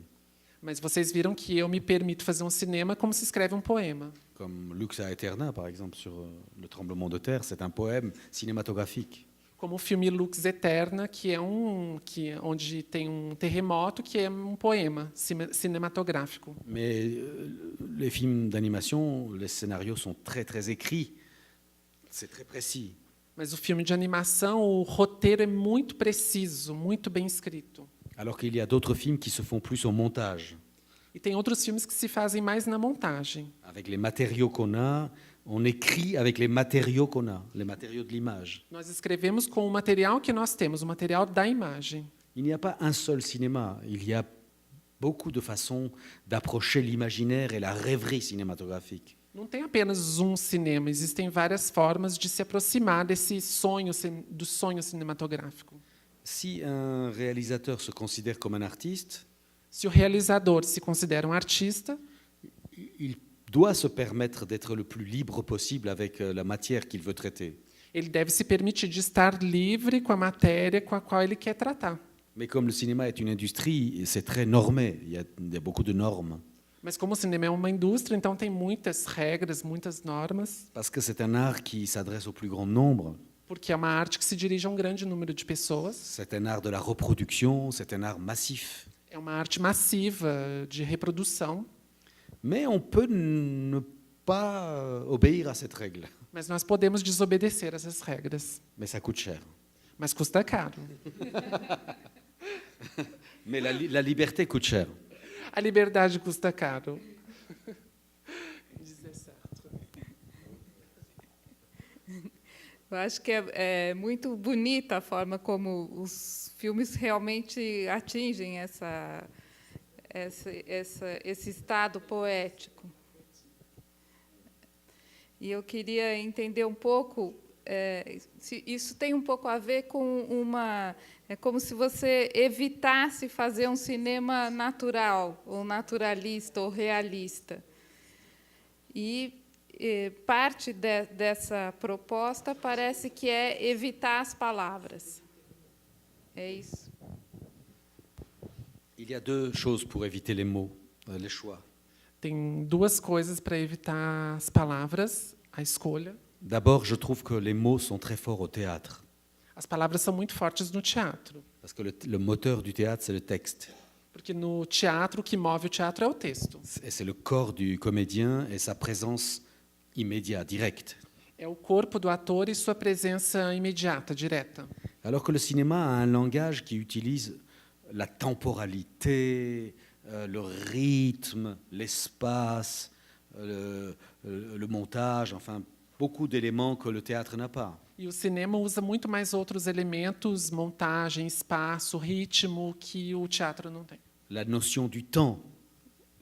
Speaker 2: Mas vocês viram que eu me permito fazer um cinema como se escreve um poema.
Speaker 1: comme Lux Aeterna, par exemple, sur le tremblement de terre. C'est un poème cinématographique.
Speaker 2: Como o filme Lux Eterna, onde tem um terremoto, que é um poema cinematográfico.
Speaker 1: Mais les films d'animation, les scénarios sont très, très écrits. C'est très précis.
Speaker 2: Mas o filme de animação, o roteiro é muito preciso, muito bem escrito.
Speaker 1: Alors qu'il y a d'autres films qui se font plus au montage.
Speaker 2: E tem outros filmes que se fazem mais na montagem.
Speaker 1: Avec les matériaux qu'on a, on écrit avec les matériaux qu'on a, les matériaux de l'image.
Speaker 2: Nós escrevemos com o material que nós temos, o material da imagem.
Speaker 1: Il n'y a pas un seul cinéma, il y a beaucoup de façons d'approcher l'imaginaire et la rêverie cinématographique.
Speaker 2: Não tem apenas um cinema, existem várias formas de se aproximar desse sonho, do sonho cinematográfico.
Speaker 1: Si un réalisateur se considère comme un artiste,
Speaker 2: Se o realizador se considera um artista,
Speaker 1: il doit se permettre d'être le plus libre possible avec la matière qu'il veut traiter.
Speaker 2: ele deve se permitir de estar livre com a matéria com a qual ele quer tratar.
Speaker 1: Mais comme le cinéma est une industrie, c'est très normé, il y a beaucoup de normes.
Speaker 2: Mas como o cinema é uma indústria, então tem muitas regras, muitas normas,
Speaker 1: Parce que c'est un art qui s'adresse au plus grand nombre.
Speaker 2: porque é uma arte que se dirige a um grande número de pessoas.
Speaker 1: C'est un art de la reproduction, c'est un art massif.
Speaker 2: É uma arte massiva de reprodução,
Speaker 1: Mais on peut ne pas obéir à cette règle.
Speaker 2: mas nós podemos desobedecer essas regras.
Speaker 1: Mais ça coûte cher.
Speaker 2: Mas custa caro.
Speaker 1: Mais la liberté coûte cher.
Speaker 2: A liberdade custa caro.
Speaker 5: Eu acho que é muito bonita a forma como os filmes realmente atingem esse estado poético. E eu queria entender um pouco, se isso tem um pouco a ver com é como se você evitasse fazer um cinema natural, ou naturalista, ou realista. E parte dessa proposta parece que é evitar as palavras. É isso.
Speaker 1: Il y a deux choses pour éviter les mots, les choix.
Speaker 2: Tem duas coisas para evitar as palavras, a escolha.
Speaker 1: D'abord, je trouve que les mots sont très forts au théâtre.
Speaker 2: As palavras são muito fortes no teatro,
Speaker 1: Parce que le moteur du théâtre, c'est le texte.
Speaker 2: porque no teatro o que move o teatro é o texto.
Speaker 1: Et c'est le corps du comédien et sa présence immédiate, directe.
Speaker 2: É o corpo do ator e sua presença imediata, direta.
Speaker 1: Alors que le cinéma a un langage qui utilise la temporalité, le rythme, l'espace, le montage, enfin beaucoup d'éléments que le théâtre n'a pas.
Speaker 2: E o cinema usa muito mais outros elementos, montagem, espaço, ritmo, que o teatro não tem.
Speaker 1: La notion du temps,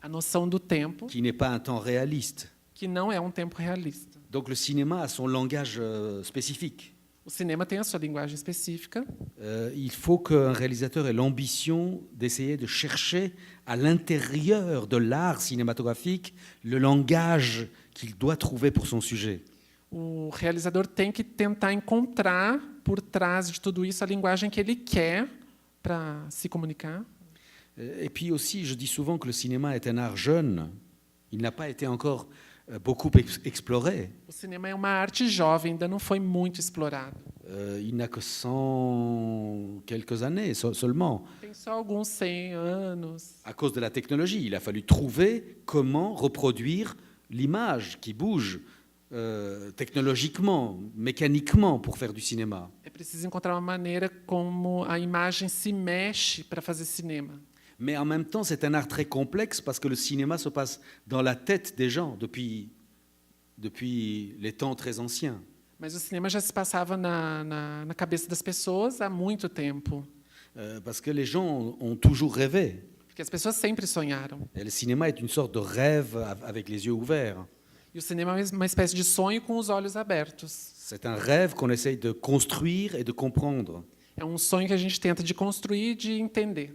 Speaker 2: A noção do tempo,
Speaker 1: qui n'est pas un temps réaliste.
Speaker 2: que não é um tempo realista.
Speaker 1: Donc le cinéma a son langage spécifique.
Speaker 2: O cinema tem a sua linguagem específica.
Speaker 1: Il faut qu'un réalisateur ait l'ambition d'essayer de chercher à l'intérieur de l'art cinématographique le langage qu'il doit trouver pour son sujet.
Speaker 2: O realizador tem que tentar encontrar por trás de tudo isso a linguagem que ele quer para se comunicar.
Speaker 1: Et puis aussi, je dis souvent que le cinéma est un art jeune. Il n'a pas été encore beaucoup exploré.
Speaker 2: O cinema é uma arte jovem, ainda não foi muito explorado.
Speaker 1: Il n'a que 100 quelques années seulement.
Speaker 2: Tem só alguns 100 anos.
Speaker 1: À cause de la technologie, il a fallu trouver comment reproduire l'image qui bouge technologiquement, mécaniquement pour faire du cinéma.
Speaker 2: É preciso encontrar uma maneira como a imagem se mexe para fazer cinema.
Speaker 1: Mais en même temps, c'est un art très complexe parce que le cinéma se passe dans la tête des gens depuis les temps très anciens.
Speaker 2: Mas o cinema já se passava na cabeça das pessoas há muito tempo.
Speaker 1: Parce que les gens ont toujours rêvé.
Speaker 2: Porque as pessoas sempre sonharam.
Speaker 1: Et le cinéma est une sorte de rêve avec les yeux ouverts.
Speaker 2: E o cinema é uma espécie de sonho com os olhos abertos.
Speaker 1: C'est un rêve qu'on essaye de construire et de comprendre.
Speaker 2: É um sonho que a gente tenta de construir e de entender.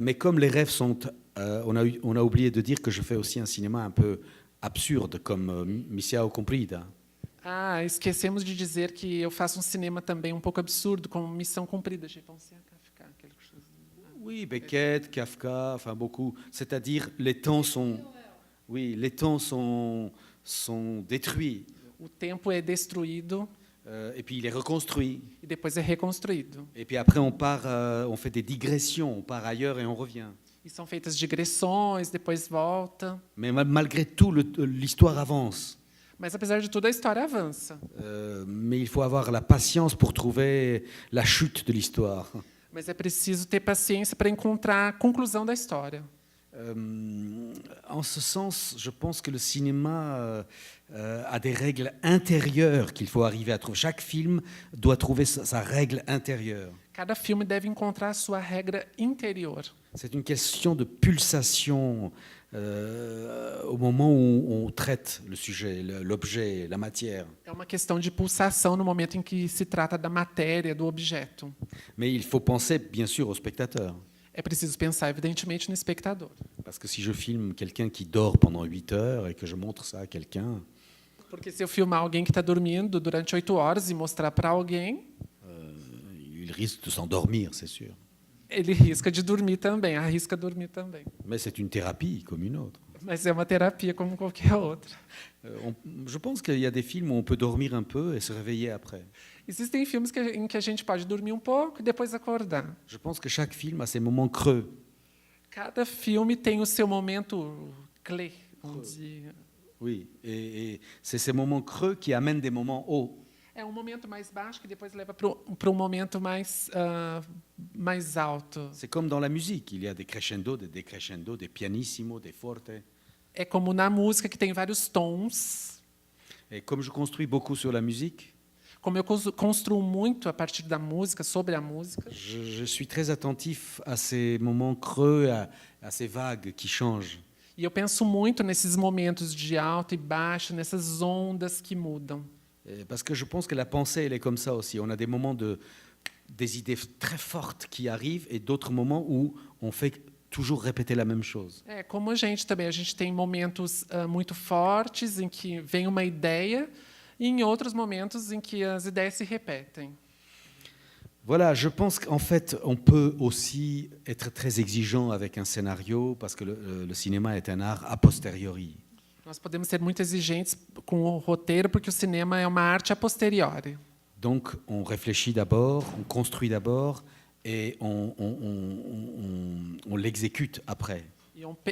Speaker 1: Mais comme les rêves sont... on a oublié de dire que je fais aussi un cinéma un peu absurde, comme Missão Cumprida.
Speaker 2: Ah, esquecemos de dizer que eu faço um cinema também um pouco absurdo, como Missão Cumprida. J'ai pensé à Kafka, quelque chose.
Speaker 1: Oui, Beckett, Kafka, enfin beaucoup. C'est-à-dire, les temps sont... Oui, les temps sont détruits.
Speaker 2: O tempo é destruído
Speaker 1: Et puis il est reconstruit.
Speaker 2: e depois é reconstruído.
Speaker 1: Et puis après, on fait des digressions, on part ailleurs et on revient.
Speaker 2: E são feitas digressões, depois volta.
Speaker 1: Mais malgré tout, l'histoire avance.
Speaker 2: Mas, apesar de tudo, a história avança.
Speaker 1: Mais il faut avoir la patience pour trouver la chute de l'histoire.
Speaker 2: Mas é preciso ter paciência para encontrar a conclusão da história.
Speaker 1: En ce sens, je pense que le cinéma a des règles intérieures qu'il faut arriver à trouver. Chaque film doit trouver sa règle intérieure.
Speaker 2: Cada filme deve encontrar a sua regra interior.
Speaker 1: C'est une question de pulsation au moment où on traite le sujet, l'objet, la matière.
Speaker 2: É uma questão de pulsação no momento em que se trata da matéria, do objeto.
Speaker 1: Mais il faut penser, bien sûr, au spectateur.
Speaker 2: É preciso pensar, evidentemente, no espectador.
Speaker 1: Parce que si je filme quelqu'un qui dort pendant 8 heures et que je montre ça à quelqu'un,
Speaker 2: Porque se eu filmar alguém que está dormindo durante 8 horas e mostrar para alguém,
Speaker 1: il risque de s'endormir, c'est sûr.
Speaker 2: ele risca de dormir também, arrisca dormir também.
Speaker 1: Mais c'est une thérapie comme une autre.
Speaker 2: Mas é uma terapia como qualquer outra.
Speaker 1: Je pense qu'il y a des films où on peut dormir un peu et se réveiller après.
Speaker 2: Existem filmes em que a gente pode dormir um pouco e depois acordar.
Speaker 1: Je pense que chaque film a ses moments creux.
Speaker 2: Cada filme tem o seu momento clé, vamos dizer.
Speaker 1: Oui, et c'est ces moments creux qui amènent des moments hauts.
Speaker 2: É um momento mais baixo que depois leva para um momento mais alto.
Speaker 1: C'est comme dans la musique, il y a des crescendo, des décrescendo, des pianissimo, des forte.
Speaker 2: É como na música que tem vários tons.
Speaker 1: Et comme je construis beaucoup sur la musique,
Speaker 2: Como eu construo muito a partir da música, sobre a música,
Speaker 1: je suis très attentif à ces moments creux, à ces vagues qui changent.
Speaker 2: e eu penso muito nesses momentos de alto e baixo, nessas ondas que mudam.
Speaker 1: Parce que je pense que la pensée, elle est comme ça aussi. On a des moments des idées très fortes qui arrivent et d'autres moments où on fait toujours répéter la même chose.
Speaker 2: É, como a gente também, a gente tem momentos muito fortes em que vem uma ideia e em outros momentos em que as ideias se repetem.
Speaker 1: Voilà, je pense qu'en fait, on peut aussi être très exigeant avec un scénario parce que le cinéma est un art a posteriori.
Speaker 2: Nós podemos ser muito exigentes com o roteiro porque o cinema é uma arte a posteriori.
Speaker 1: Donc, on réfléchit d'abord, on construit d'abord et on l'exécute après.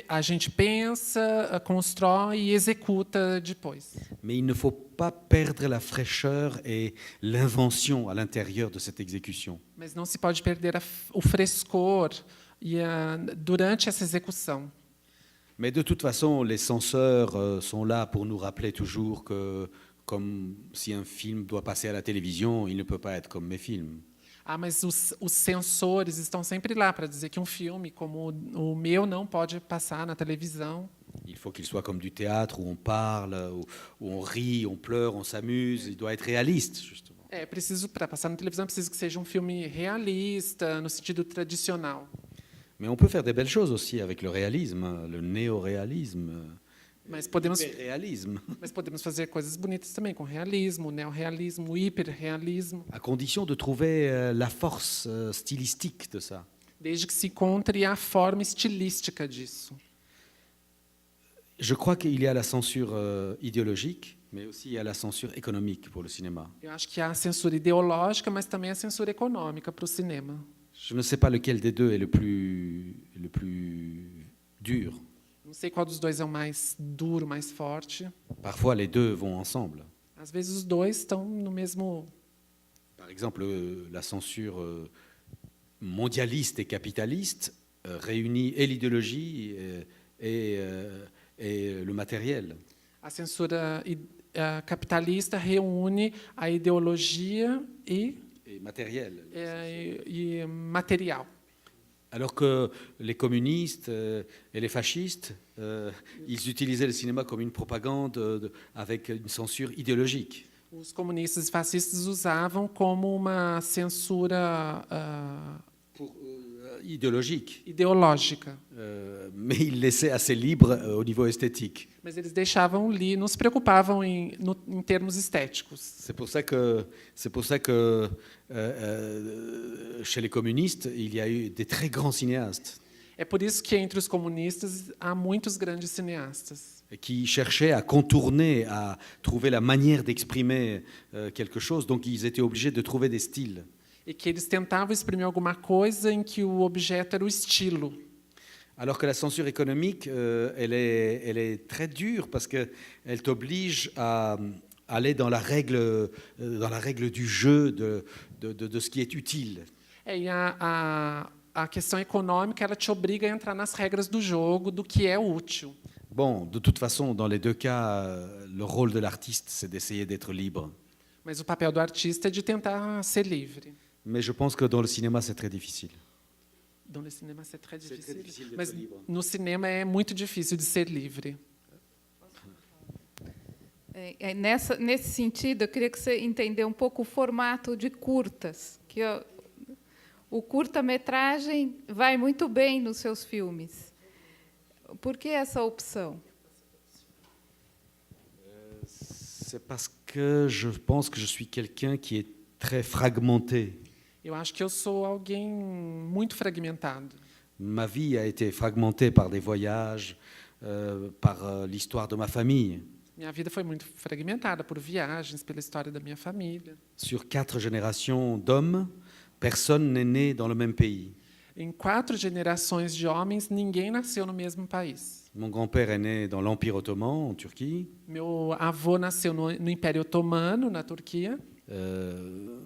Speaker 2: A gente pensa, constrói e executa depois.
Speaker 1: Mais il ne faut pas perdre la fraîcheur et l'invention à l'intérieur de cette exécution.
Speaker 2: Mas não se pode perder o frescor durante essa execução.
Speaker 1: Mais de toute façon, les censeurs sont là pour nous rappeler toujours que, comme si un film doit passer à la télévision, il ne peut pas être comme mes films.
Speaker 2: Ah, mas os censores estão sempre lá para dizer que um filme como o meu não pode passar na televisão.
Speaker 1: Il faut qu'il soit comme du théâtre, où on parle, où on rit, on pleure, on s'amuse. Il doit être réaliste, justement.
Speaker 2: Preciso, para passar na televisão, preciso que seja um filme realista, no sentido tradicional.
Speaker 1: Mais on peut faire des belles choses aussi avec le réalisme, le néo-réalisme,
Speaker 2: Mas podemos,
Speaker 1: l'hyper-réalisme,
Speaker 2: mas podemos fazer coisas bonitas também, com realismo, neorrealismo, hiperrealismo,
Speaker 1: à condition de trouver la force stylistique de ça.
Speaker 2: desde que se encontre a forma estilística disso.
Speaker 1: Je crois qu'il y a la censure idéologique, mais aussi il y a la censure économique pour le cinéma.
Speaker 2: Eu acho que há a censura ideológica, mas também a censura econômica para o cinema.
Speaker 1: Je ne sais pas lequel des deux est le plus dur.
Speaker 2: Não sei qual dos dois é o mais duro, mais forte.
Speaker 1: Parfois, les deux vont ensemble.
Speaker 2: Às vezes os dois estão no mesmo.
Speaker 1: Par exemple, la censure mondialiste et capitaliste réunit et l'idéologie et le matériel.
Speaker 2: A censura capitalista reúne a ideologia
Speaker 1: Et matériel.
Speaker 2: e material.
Speaker 1: Alors que les communistes et les fascistes, ils utilisaient le cinéma comme une propagande avec une censure idéologique.
Speaker 2: Os comunistas e fascistas usavam como uma censura
Speaker 1: Idéologique.
Speaker 2: ideológica.
Speaker 1: Mais ils laissaient assez libre au niveau esthétique.
Speaker 2: Mas eles deixavam não se preocupavam em termos estéticos.
Speaker 1: C'est pour ça que chez les communistes, il y a eu des très grands cinéastes
Speaker 2: É por isso que entre os comunistas há muitos grandes cineastas
Speaker 1: qui cherchaient à contourner, à trouver la manière d'exprimer quelque chose. Donc ils étaient obligés de trouver des styles.
Speaker 2: e que eles tentavam exprimir alguma coisa em que o objeto era o estilo.
Speaker 1: Alors que la censure économique, elle est très dure parce qu'elle t'oblige à aller dans la règle du jeu, de ce qui est utile.
Speaker 2: E a questão econômica ela te obriga a entrar nas regras do jogo, do que é útil.
Speaker 1: Bon, de toute façon, dans les deux cas, le rôle de l'artiste, c'est d'essayer d'être libre.
Speaker 2: Mas o papel do artista é de tentar ser livre.
Speaker 1: Mais je pense que dans le cinéma, c'est très difficile.
Speaker 2: Dans le cinéma, c'est très difficile.
Speaker 1: très difficile d'être
Speaker 2: Mas
Speaker 1: libre.
Speaker 2: no cinema é muito difícil de ser livre.
Speaker 5: Nesse sentido, eu queria que você entendesse um pouco o formato de curtas, que o curta-metragem vai muito bem nos seus filmes. Por que essa opção?
Speaker 1: C'est parce que je pense que je suis quelqu'un qui est très fragmenté.
Speaker 2: Eu acho que eu sou alguém muito fragmentado.
Speaker 1: Ma vie a été fragmentée par des voyages, par l'histoire de ma famille.
Speaker 2: Minha vida foi muito fragmentada por viagens, pela história da minha família.
Speaker 1: Sur 4 générations d'hommes, personne n'est né dans le même pays.
Speaker 2: Em 4 gerações de homens, ninguém nasceu no mesmo país.
Speaker 1: Mon grand-père est né dans l'Empire ottoman, en Turquie.
Speaker 2: Meu avô nasceu no Império Otomano, na Turquia,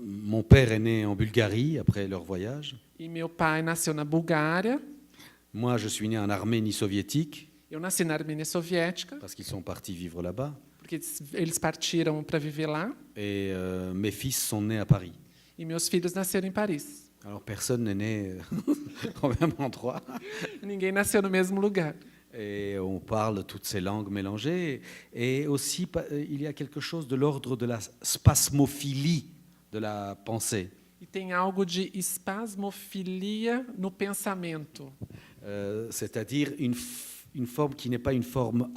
Speaker 1: Mon père est né en Bulgarie après leur voyage.
Speaker 2: e meu pai nasceu na Bulgária.
Speaker 1: Moi, je suis né en Arménie soviétique
Speaker 2: Eu nasci na Armênia Soviética,
Speaker 1: parce qu'ils sont partis vivre là-bas.
Speaker 2: porque eles partiram para viver lá,
Speaker 1: Et mes fils sont nés à Paris.
Speaker 2: e meus filhos nasceram em Paris.
Speaker 1: Alors personne n'est né au même endroit.
Speaker 2: Ninguém nasceu no mesmo lugar.
Speaker 1: Et on parle toutes ces langues mélangées. Et aussi, il y a quelque chose de l'ordre de la spasmophilie de la pensée.
Speaker 2: E tem algo de espasmofilia no pensamento.
Speaker 1: C'est-à-dire une forme qui n'est pas une forme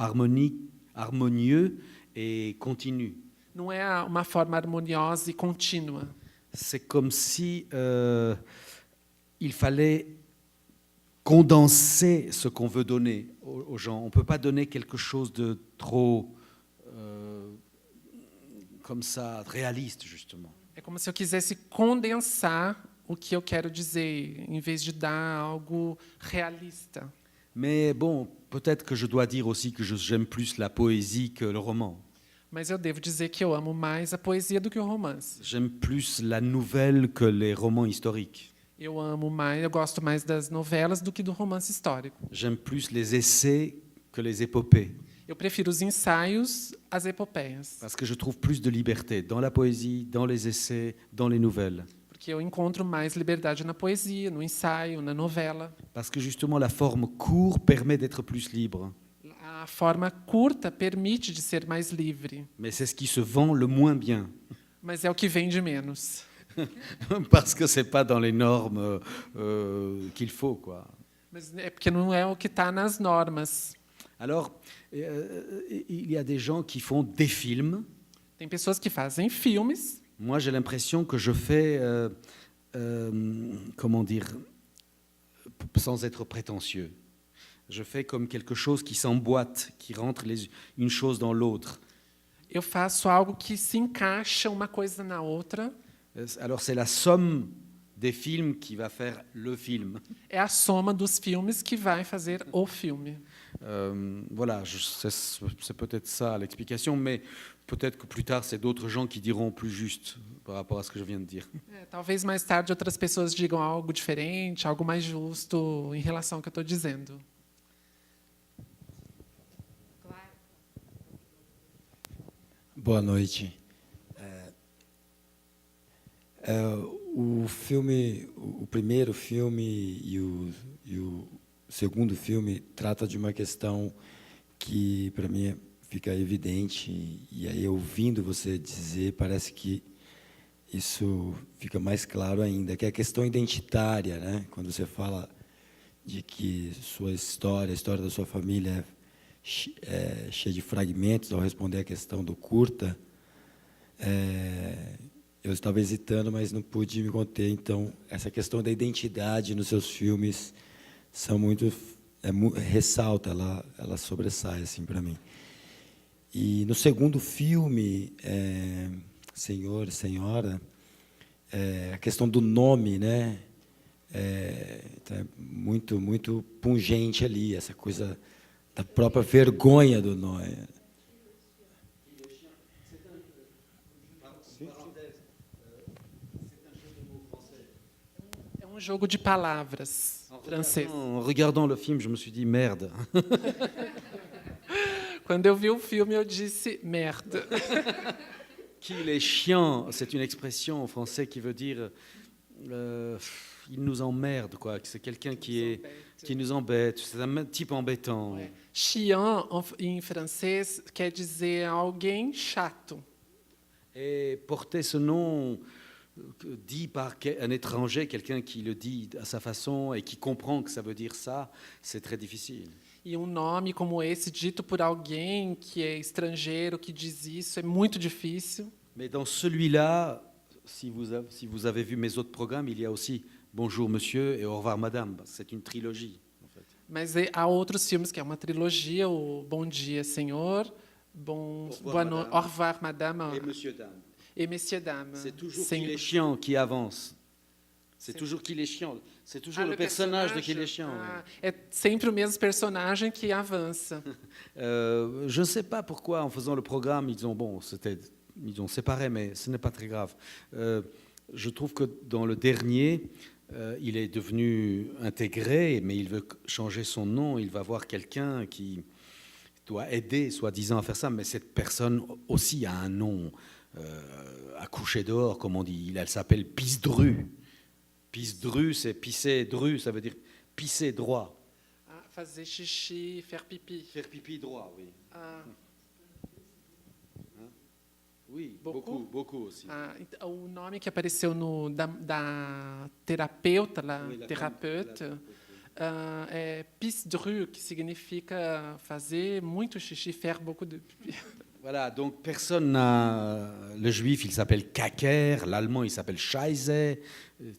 Speaker 1: harmonieuse et continue.
Speaker 2: Não é uma forma harmoniosa e contínua.
Speaker 1: C'est comme si il fallait condenser ce qu'on veut donner aux gens. On ne peut pas donner quelque chose de trop comme ça, réaliste, justement.
Speaker 2: É como se eu quisesse condensar o que eu quero dizer, em vez de dar algo realista.
Speaker 1: Mais bon, peut-être que je dois dire aussi que j'aime plus la poésie que le roman.
Speaker 2: Mas eu devo dizer que eu amo mais a poesia do que o romance.
Speaker 1: J'aime plus la nouvelle que les romans historiques.
Speaker 2: Eu gosto mais das novelas do que do romance histórico.
Speaker 1: J'aime plus les essais que les épopées.
Speaker 2: Eu prefiro os ensaios às epopeias,
Speaker 1: Parce que je trouve plus de liberté dans la poésie, dans les essais, dans les nouvelles.
Speaker 2: porque eu encontro mais liberdade na poesia, no ensaio, na novela.
Speaker 1: Parce que justement la forme courte permet d'être plus libre.
Speaker 2: A forma curta permite de ser mais livre,
Speaker 1: Mais c'est ce qui se vend le moins bien.
Speaker 2: mas é o que vende menos.
Speaker 1: Parce que c'est pas dans les normes qu'il faut, quoi.
Speaker 2: Mas é porque não é o que está nas normas.
Speaker 1: Alors, il y a des gens qui font des films.
Speaker 2: Tem pessoas que fazem filmes.
Speaker 1: Moi, j'ai l'impression que je fais, comment dire, sans être prétentieux. Je fais comme quelque chose qui s'emboîte, qui rentre une chose dans l'autre.
Speaker 2: Eu faço algo que se encaixa uma coisa na outra.
Speaker 1: Alors, c'est la somme des films qui va faire le film.
Speaker 2: É a soma dos filmes que vai fazer o filme.
Speaker 1: Voilà, c'est peut-être ça l'explication, mais peut-être que plus tard, c'est d'autres gens qui diront plus juste par rapport à ce que je viens de dire.
Speaker 2: Talvez mais tarde outras pessoas digam algo diferente, algo mais justo em relação ao que eu estou dizendo.
Speaker 6: Boa noite. O filme, o primeiro filme e o segundo filme trata de uma questão que para mim fica evidente, e aí ouvindo você dizer parece que isso fica mais claro ainda, que é a questão identitária, né? Quando você fala de que sua história, a história da sua família é cheia de fragmentos, ao responder a questão do curta, eu estava hesitando, mas não pude me conter. Então, essa questão da identidade nos seus filmes ressalta, ela sobressai assim para mim. E no segundo filme, Senhor e Senhora, a questão do nome, né? Então é muito pungente ali, essa coisa da própria vergonha do nome.
Speaker 2: É um jogo de palavras francês.
Speaker 1: En regardant le film, je me suis dit merde.
Speaker 2: Quando eu vi o filme, eu disse merda.
Speaker 1: Qu'il est chiant, c'est une expression en français qui veut dire il nous emmerde, quoi. C'est quelqu'un qui nous embête. C'est un type embêtant.
Speaker 2: Chiant, em francês, quer dizer alguém chato.
Speaker 1: Et porter ce nom dit par un étranger, quelqu'un qui le dit à sa façon et qui comprend que ça veut dire ça, c'est très difficile.
Speaker 2: E um nome como esse, dito por alguém que é estrangeiro, que diz isso, é muito difícil.
Speaker 1: Mais dans celui-là, si vous avez vu mes autres programmes, il y a aussi Bonjour Monsieur et Au revoir Madame. C'est une trilogie, en fait.
Speaker 2: Mas há outros filmes que é uma trilogia, o Bom Dia, Senhor, Boa Noite, Au revoir Madame
Speaker 1: Et Monsieur Dame.
Speaker 2: et Messieurs Dames.
Speaker 1: C'est toujours qu'il est chiant qui avance. C'est toujours qu'il est chiant. C'est toujours le personnage de qu'il est chiant.
Speaker 2: É sempre o mesmo personagem que avança.
Speaker 1: Je ne sais pas pourquoi, en faisant le programme, ils ont séparé, mais ce n'est pas très grave. Je trouve que dans le dernier, il est devenu intégré, mais il veut changer son nom. Il va voir quelqu'un qui doit aider, soi-disant, à faire ça. Mais cette personne aussi a un nom à coucher dehors, comme on dit. Elle s'appelle Pisdru. Pisdru, c'est pisser dru, ça veut dire pisser droit.
Speaker 2: Fazer xixi, faire pipi.
Speaker 1: Faire pipi droit, oui. Oui,
Speaker 2: Beaucoup?
Speaker 1: beaucoup aussi.
Speaker 2: O nome que apareceu da terapeuta, terapeuta, é pisdru, que significa fazer muito xixi, faire beaucoup de pipi.
Speaker 1: Voilà, donc personne n'a... Le juif, il s'appelle Kaker, l'allemand, il s'appelle Scheisse.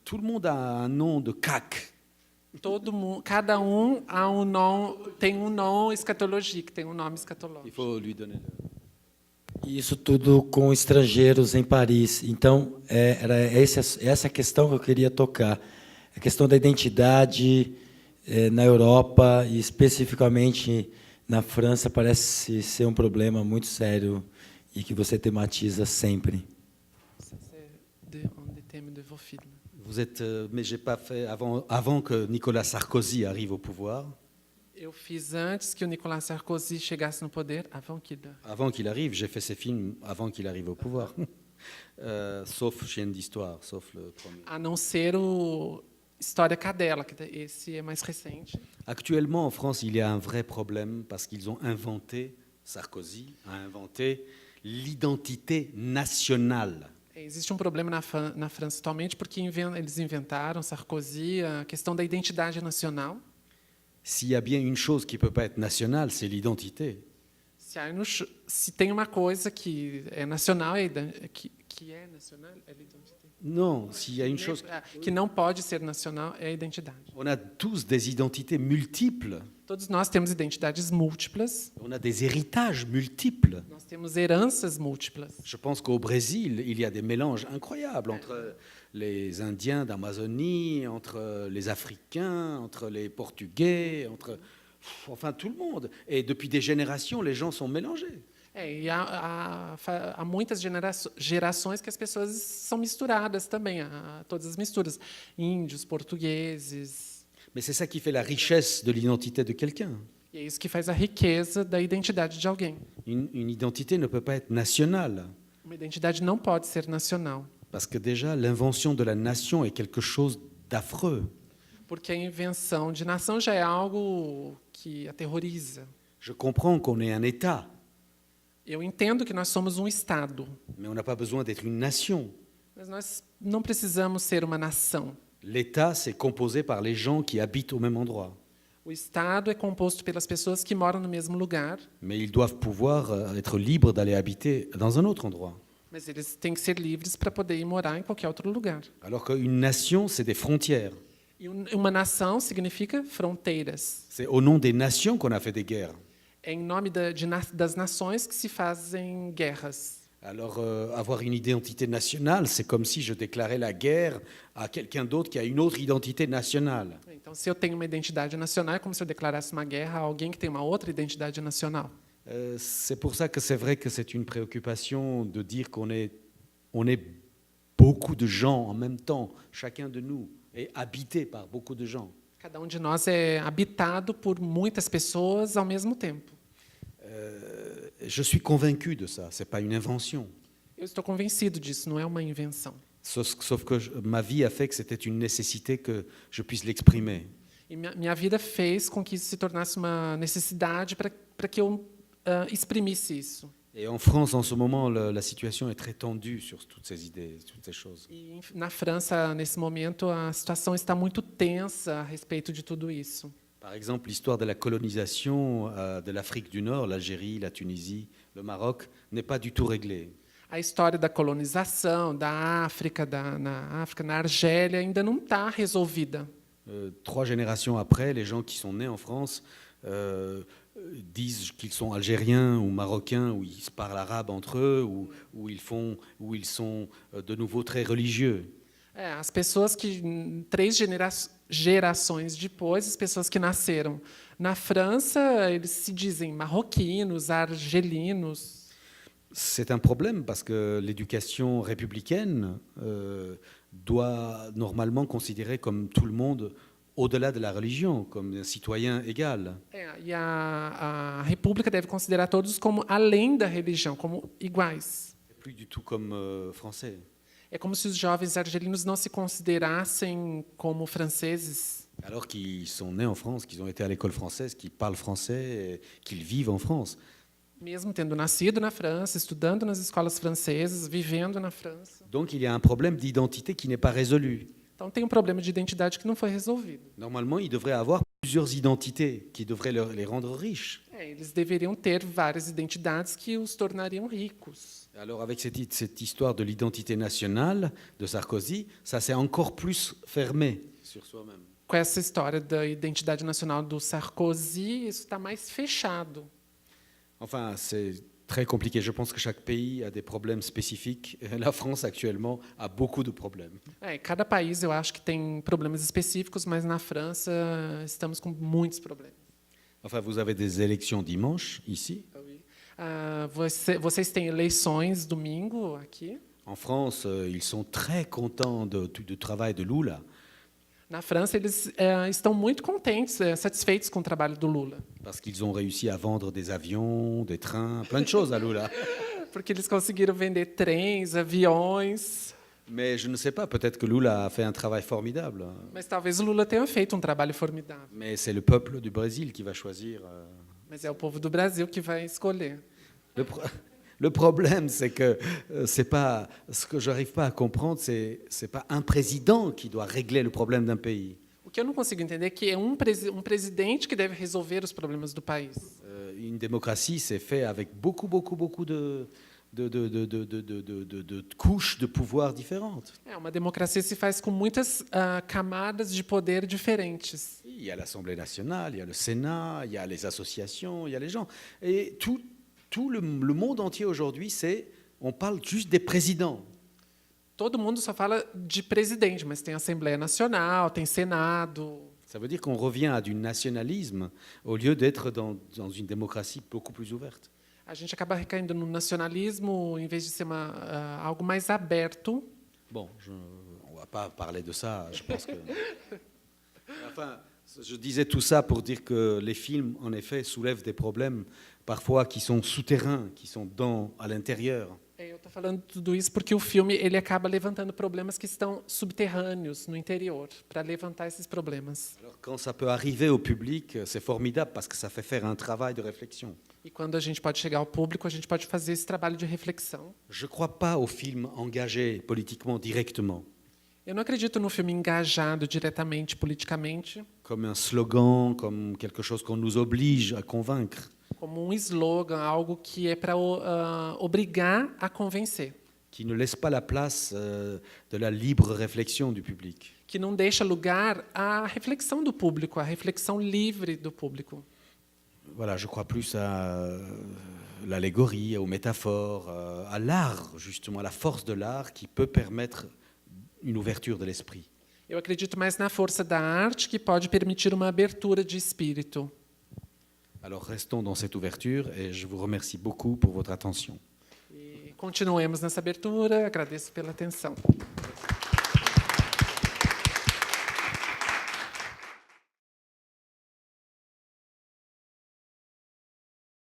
Speaker 1: Tout le monde a un nom de Kak.
Speaker 2: Todo mundo, cada tem um nome escatológico, tem um nome escatológico.
Speaker 1: Il faut lui donner
Speaker 6: Isso tudo com estrangeiros em Paris. Então, era essa questão que eu queria tocar. A questão da identidade, na Europa e especificamente na França parece ser um problema muito sério e que você tematiza sempre.
Speaker 2: Ça, c'est un des thèmes de vos films.
Speaker 1: Vous êtes, mais j'ai pas fait avant que Nicolas Sarkozy arrive au pouvoir.
Speaker 2: Eu fiz antes que o Nicolas Sarkozy chegasse no poder,
Speaker 1: Avant qu'il arrive, j'ai fait ces films avant qu'il arrive au pouvoir. Sauf Chienne d'Histoire, sauf le premier.
Speaker 2: a não ser o História Cadela, que esse é mais recente.
Speaker 1: Actuellement, en France, il y a un vrai problème parce qu'ils ont inventé, Sarkozy a inventé l'identité nationale.
Speaker 2: Existe um problema na França atualmente porque eles inventaram, Sarkozy, a questão da identidade nacional.
Speaker 1: S'il y a bien une chose qui ne peut pas être nationale, c'est l'identité.
Speaker 2: Se tem uma coisa que é nacional, que é nacional, é a identidade.
Speaker 1: Non, s'il y a une chose...
Speaker 2: Que não pode ser nacional é a identidade.
Speaker 1: On a tous des identités multiples.
Speaker 2: Todos nós temos identidades múltiplas.
Speaker 1: On a des héritages multiples.
Speaker 2: Nós temos heranças múltiplas.
Speaker 1: Je pense qu'au Brésil, il y a des mélanges incroyables entre les Indiens d'Amazonie, entre les Africains, entre les Portugais, enfin tout le monde. Et depuis des générations, les gens sont mélangés.
Speaker 2: E há muitas gerações que as pessoas são misturadas também, há todas as misturas. Índios, portugueses.
Speaker 1: Mais c'est ça qui fait la richesse de l'identité de quelqu'un.
Speaker 2: E é isso que faz a riqueza da identidade de alguém.
Speaker 1: Une identité ne peut pas être nationale.
Speaker 2: Uma identidade não pode ser nacional.
Speaker 1: Parce que déjà, l'invention de la nation est quelque chose d'affreux.
Speaker 2: Porque a invenção de nação já é algo que aterroriza.
Speaker 1: Je comprends qu'on est un État,
Speaker 2: Eu entendo que nós somos um Estado,
Speaker 1: mais on n'a pas besoin d'être une nation.
Speaker 2: mas nós não precisamos ser uma nação.
Speaker 1: L'État, c'est composé par les gens qui habitent au même endroit.
Speaker 2: O Estado é composto pelas pessoas que moram no mesmo lugar,
Speaker 1: Mais ils doivent pouvoir être libres d'aller habiter dans un autre endroit.
Speaker 2: mas eles têm que ser livres para poder ir morar em qualquer outro lugar.
Speaker 1: Alors qu'une nation, c'est des frontières.
Speaker 2: E uma nação significa fronteiras.
Speaker 1: C'est au nom des nations qu'on a fait des guerres.
Speaker 2: É em nome das nações que se fazem guerras.
Speaker 1: Alors, avoir une identité nationale, c'est comme si je déclarais la guerre à quelqu'un d'autre qui a une autre identité nationale.
Speaker 2: Então, se eu tenho uma identidade nacional, é como se eu declarasse uma guerra a alguém que tem uma outra identidade nacional.
Speaker 1: C'est pour ça que c'est vrai que c'est une préoccupation de dire qu'on est beaucoup de gens en même temps, chacun de nous est habité par beaucoup de gens.
Speaker 2: Cada de nós é habitado por muitas pessoas ao mesmo tempo.
Speaker 1: Je suis convaincu de ça, ce n'est pas une invention.
Speaker 2: Eu estou convencido disso, não é uma invenção.
Speaker 1: Sauf que ma vie a fait que c'était une nécessité que je puisse l'exprimer.
Speaker 2: E minha vida fez com que isso se tornasse uma necessidade para que eu exprimisse isso.
Speaker 1: Et en France, en ce moment, la situation est très tendue sur toutes ces idées, toutes ces choses.
Speaker 2: E na França, nesse momento, a situação está muito tensa a respeito de tudo isso.
Speaker 1: Par exemple, l'histoire de la colonisation de l'Afrique du Nord, l'Algérie, la Tunisie, le Maroc, n'est pas du tout réglée.
Speaker 2: A história da colonização da África, na Argélia, ainda não está resolvida.
Speaker 1: 3 générations après, les gens qui sont nés en France disent qu'ils sont algériens ou marocains, ou ils parlent arabe entre eux, ou ils sont de nouveau très religieux.
Speaker 2: As pessoas que 3 gerações depois, as pessoas que nasceram na França, eles se dizem marroquinos, argelinos.
Speaker 1: C'est un problème parce que l'éducation républicaine doit normalement considérer comme tout le monde au-delà de la religion, comme un citoyen égal.
Speaker 2: E a República deve considerar todos como além da religião, como iguais.
Speaker 1: C'est plus du tout comme français.
Speaker 2: É como se os jovens argelinos não se considerassem como franceses.
Speaker 1: Alors qu'ils sont nés en France, qu'ils ont été à l'école française, qu'ils parlent français, qu'ils vivent en France.
Speaker 2: Mesmo tendo nascido na França, estudando nas escolas francesas, vivendo na França.
Speaker 1: Donc il y a un problème d'identité qui n'est pas résolu.
Speaker 2: Então tem um problema de identidade que não foi resolvido.
Speaker 1: Normalement, ils devraient avoir plusieurs identités qui devraient les rendre riches.
Speaker 2: Eles deveriam ter várias identidades que os tornariam ricos.
Speaker 1: Alors avec cette histoire de l'identité nationale de Sarkozy, ça s'est encore plus fermé sur soi-même.
Speaker 2: Com essa história da identidade nacional do Sarkozy, isso está mais fechado.
Speaker 1: Enfin, très compliqué. Je pense que chaque pays a des problèmes spécifiques. La France, actuellement, a beaucoup de problèmes.
Speaker 2: Cada país eu acho que tem problemas específicos, mas na França estamos com muitos problemas.
Speaker 1: Enfin, vous avez des élections dimanche, ici.
Speaker 2: Vocês têm eleições domingo aqui.
Speaker 1: En France, ils sont très contents du travail de Lula.
Speaker 2: Na França, eles estão muito contentes, satisfeitos com o trabalho do Lula.
Speaker 1: Parce qu'ils ont réussi à vendre des avions, des trains, plein de choses à Lula.
Speaker 2: Porque eles conseguiram vender trens, aviões.
Speaker 1: Mais je ne sais pas, peut-être que Lula a fait un travail formidable.
Speaker 2: Mas talvez o Lula tenha feito um trabalho formidável.
Speaker 1: Mais c'est le peuple du Brésil qui va choisir.
Speaker 2: Mas é o povo do Brasil que vai escolher.
Speaker 1: Le problème, c'est que c'est pas ce que j'arrive pas à comprendre, c'est pas un président qui doit régler le problème d'un pays.
Speaker 2: O que eu não consigo entender é que é um presidente que deve resolver os problemas do país.
Speaker 1: Une démocratie, c'est fait avec beaucoup de couches de pouvoir différentes.
Speaker 2: Uma democracia se faz com muitas camadas de poder diferentes.
Speaker 1: Il y a l'Assemblée nationale, il y a le Sénat, il y a les associations, il y a les gens. Et tout le monde entier aujourd'hui, on parle juste des présidents.
Speaker 2: Todo mundo só fala de presidente, mas tem Assembleia Nacional, tem Senado.
Speaker 1: Ça veut dire qu'on revient à du nationalisme au lieu d'être dans une démocratie beaucoup plus ouverte.
Speaker 2: A gente acaba recaindo no nacionalismo em vez de ser algo mais aberto.
Speaker 1: Bon, on ne va pas parler de ça, je pense que... Enfin, je disais tout ça pour dire que les films, en effet, soulèvent des problèmes parfois qui sont souterrains, qui sont à l'intérieur.
Speaker 2: Eu estou falando tudo isso porque o filme ele acaba levantando problemas que estão subterrâneos no interior, para levantar esses problemas.
Speaker 1: Alors, quand ça peut arriver au public, c'est formidable parce que ça fait faire un travail de réflexion.
Speaker 2: E quando a gente pode chegar ao público, a gente pode fazer esse trabalho de reflexão.
Speaker 1: Je ne crois pas aux films engagés politiquement directement,
Speaker 2: Eu não acredito no filme engajado diretamente politicamente,
Speaker 1: comme un slogan, comme quelque chose qu'on nous oblige à convaincre.
Speaker 2: como um slogan, algo que é para obrigar a convencer,
Speaker 1: Qui ne laisse pas la place de la libre réflexion du public.
Speaker 2: que não deixa lugar à reflexão do público, à reflexão livre do público.
Speaker 1: Voilà, je crois plus à l'allégorie, aux métaphores, à l'art, justement, à la force de l'art qui peut permettre une ouverture de l'esprit.
Speaker 2: Eu acredito mais na força da arte que pode permitir uma abertura de espírito.
Speaker 1: Alors restons dans cette ouverture et je vous remercie beaucoup pour votre attention.
Speaker 2: E continuemos nessa abertura. Agradeço pela atenção.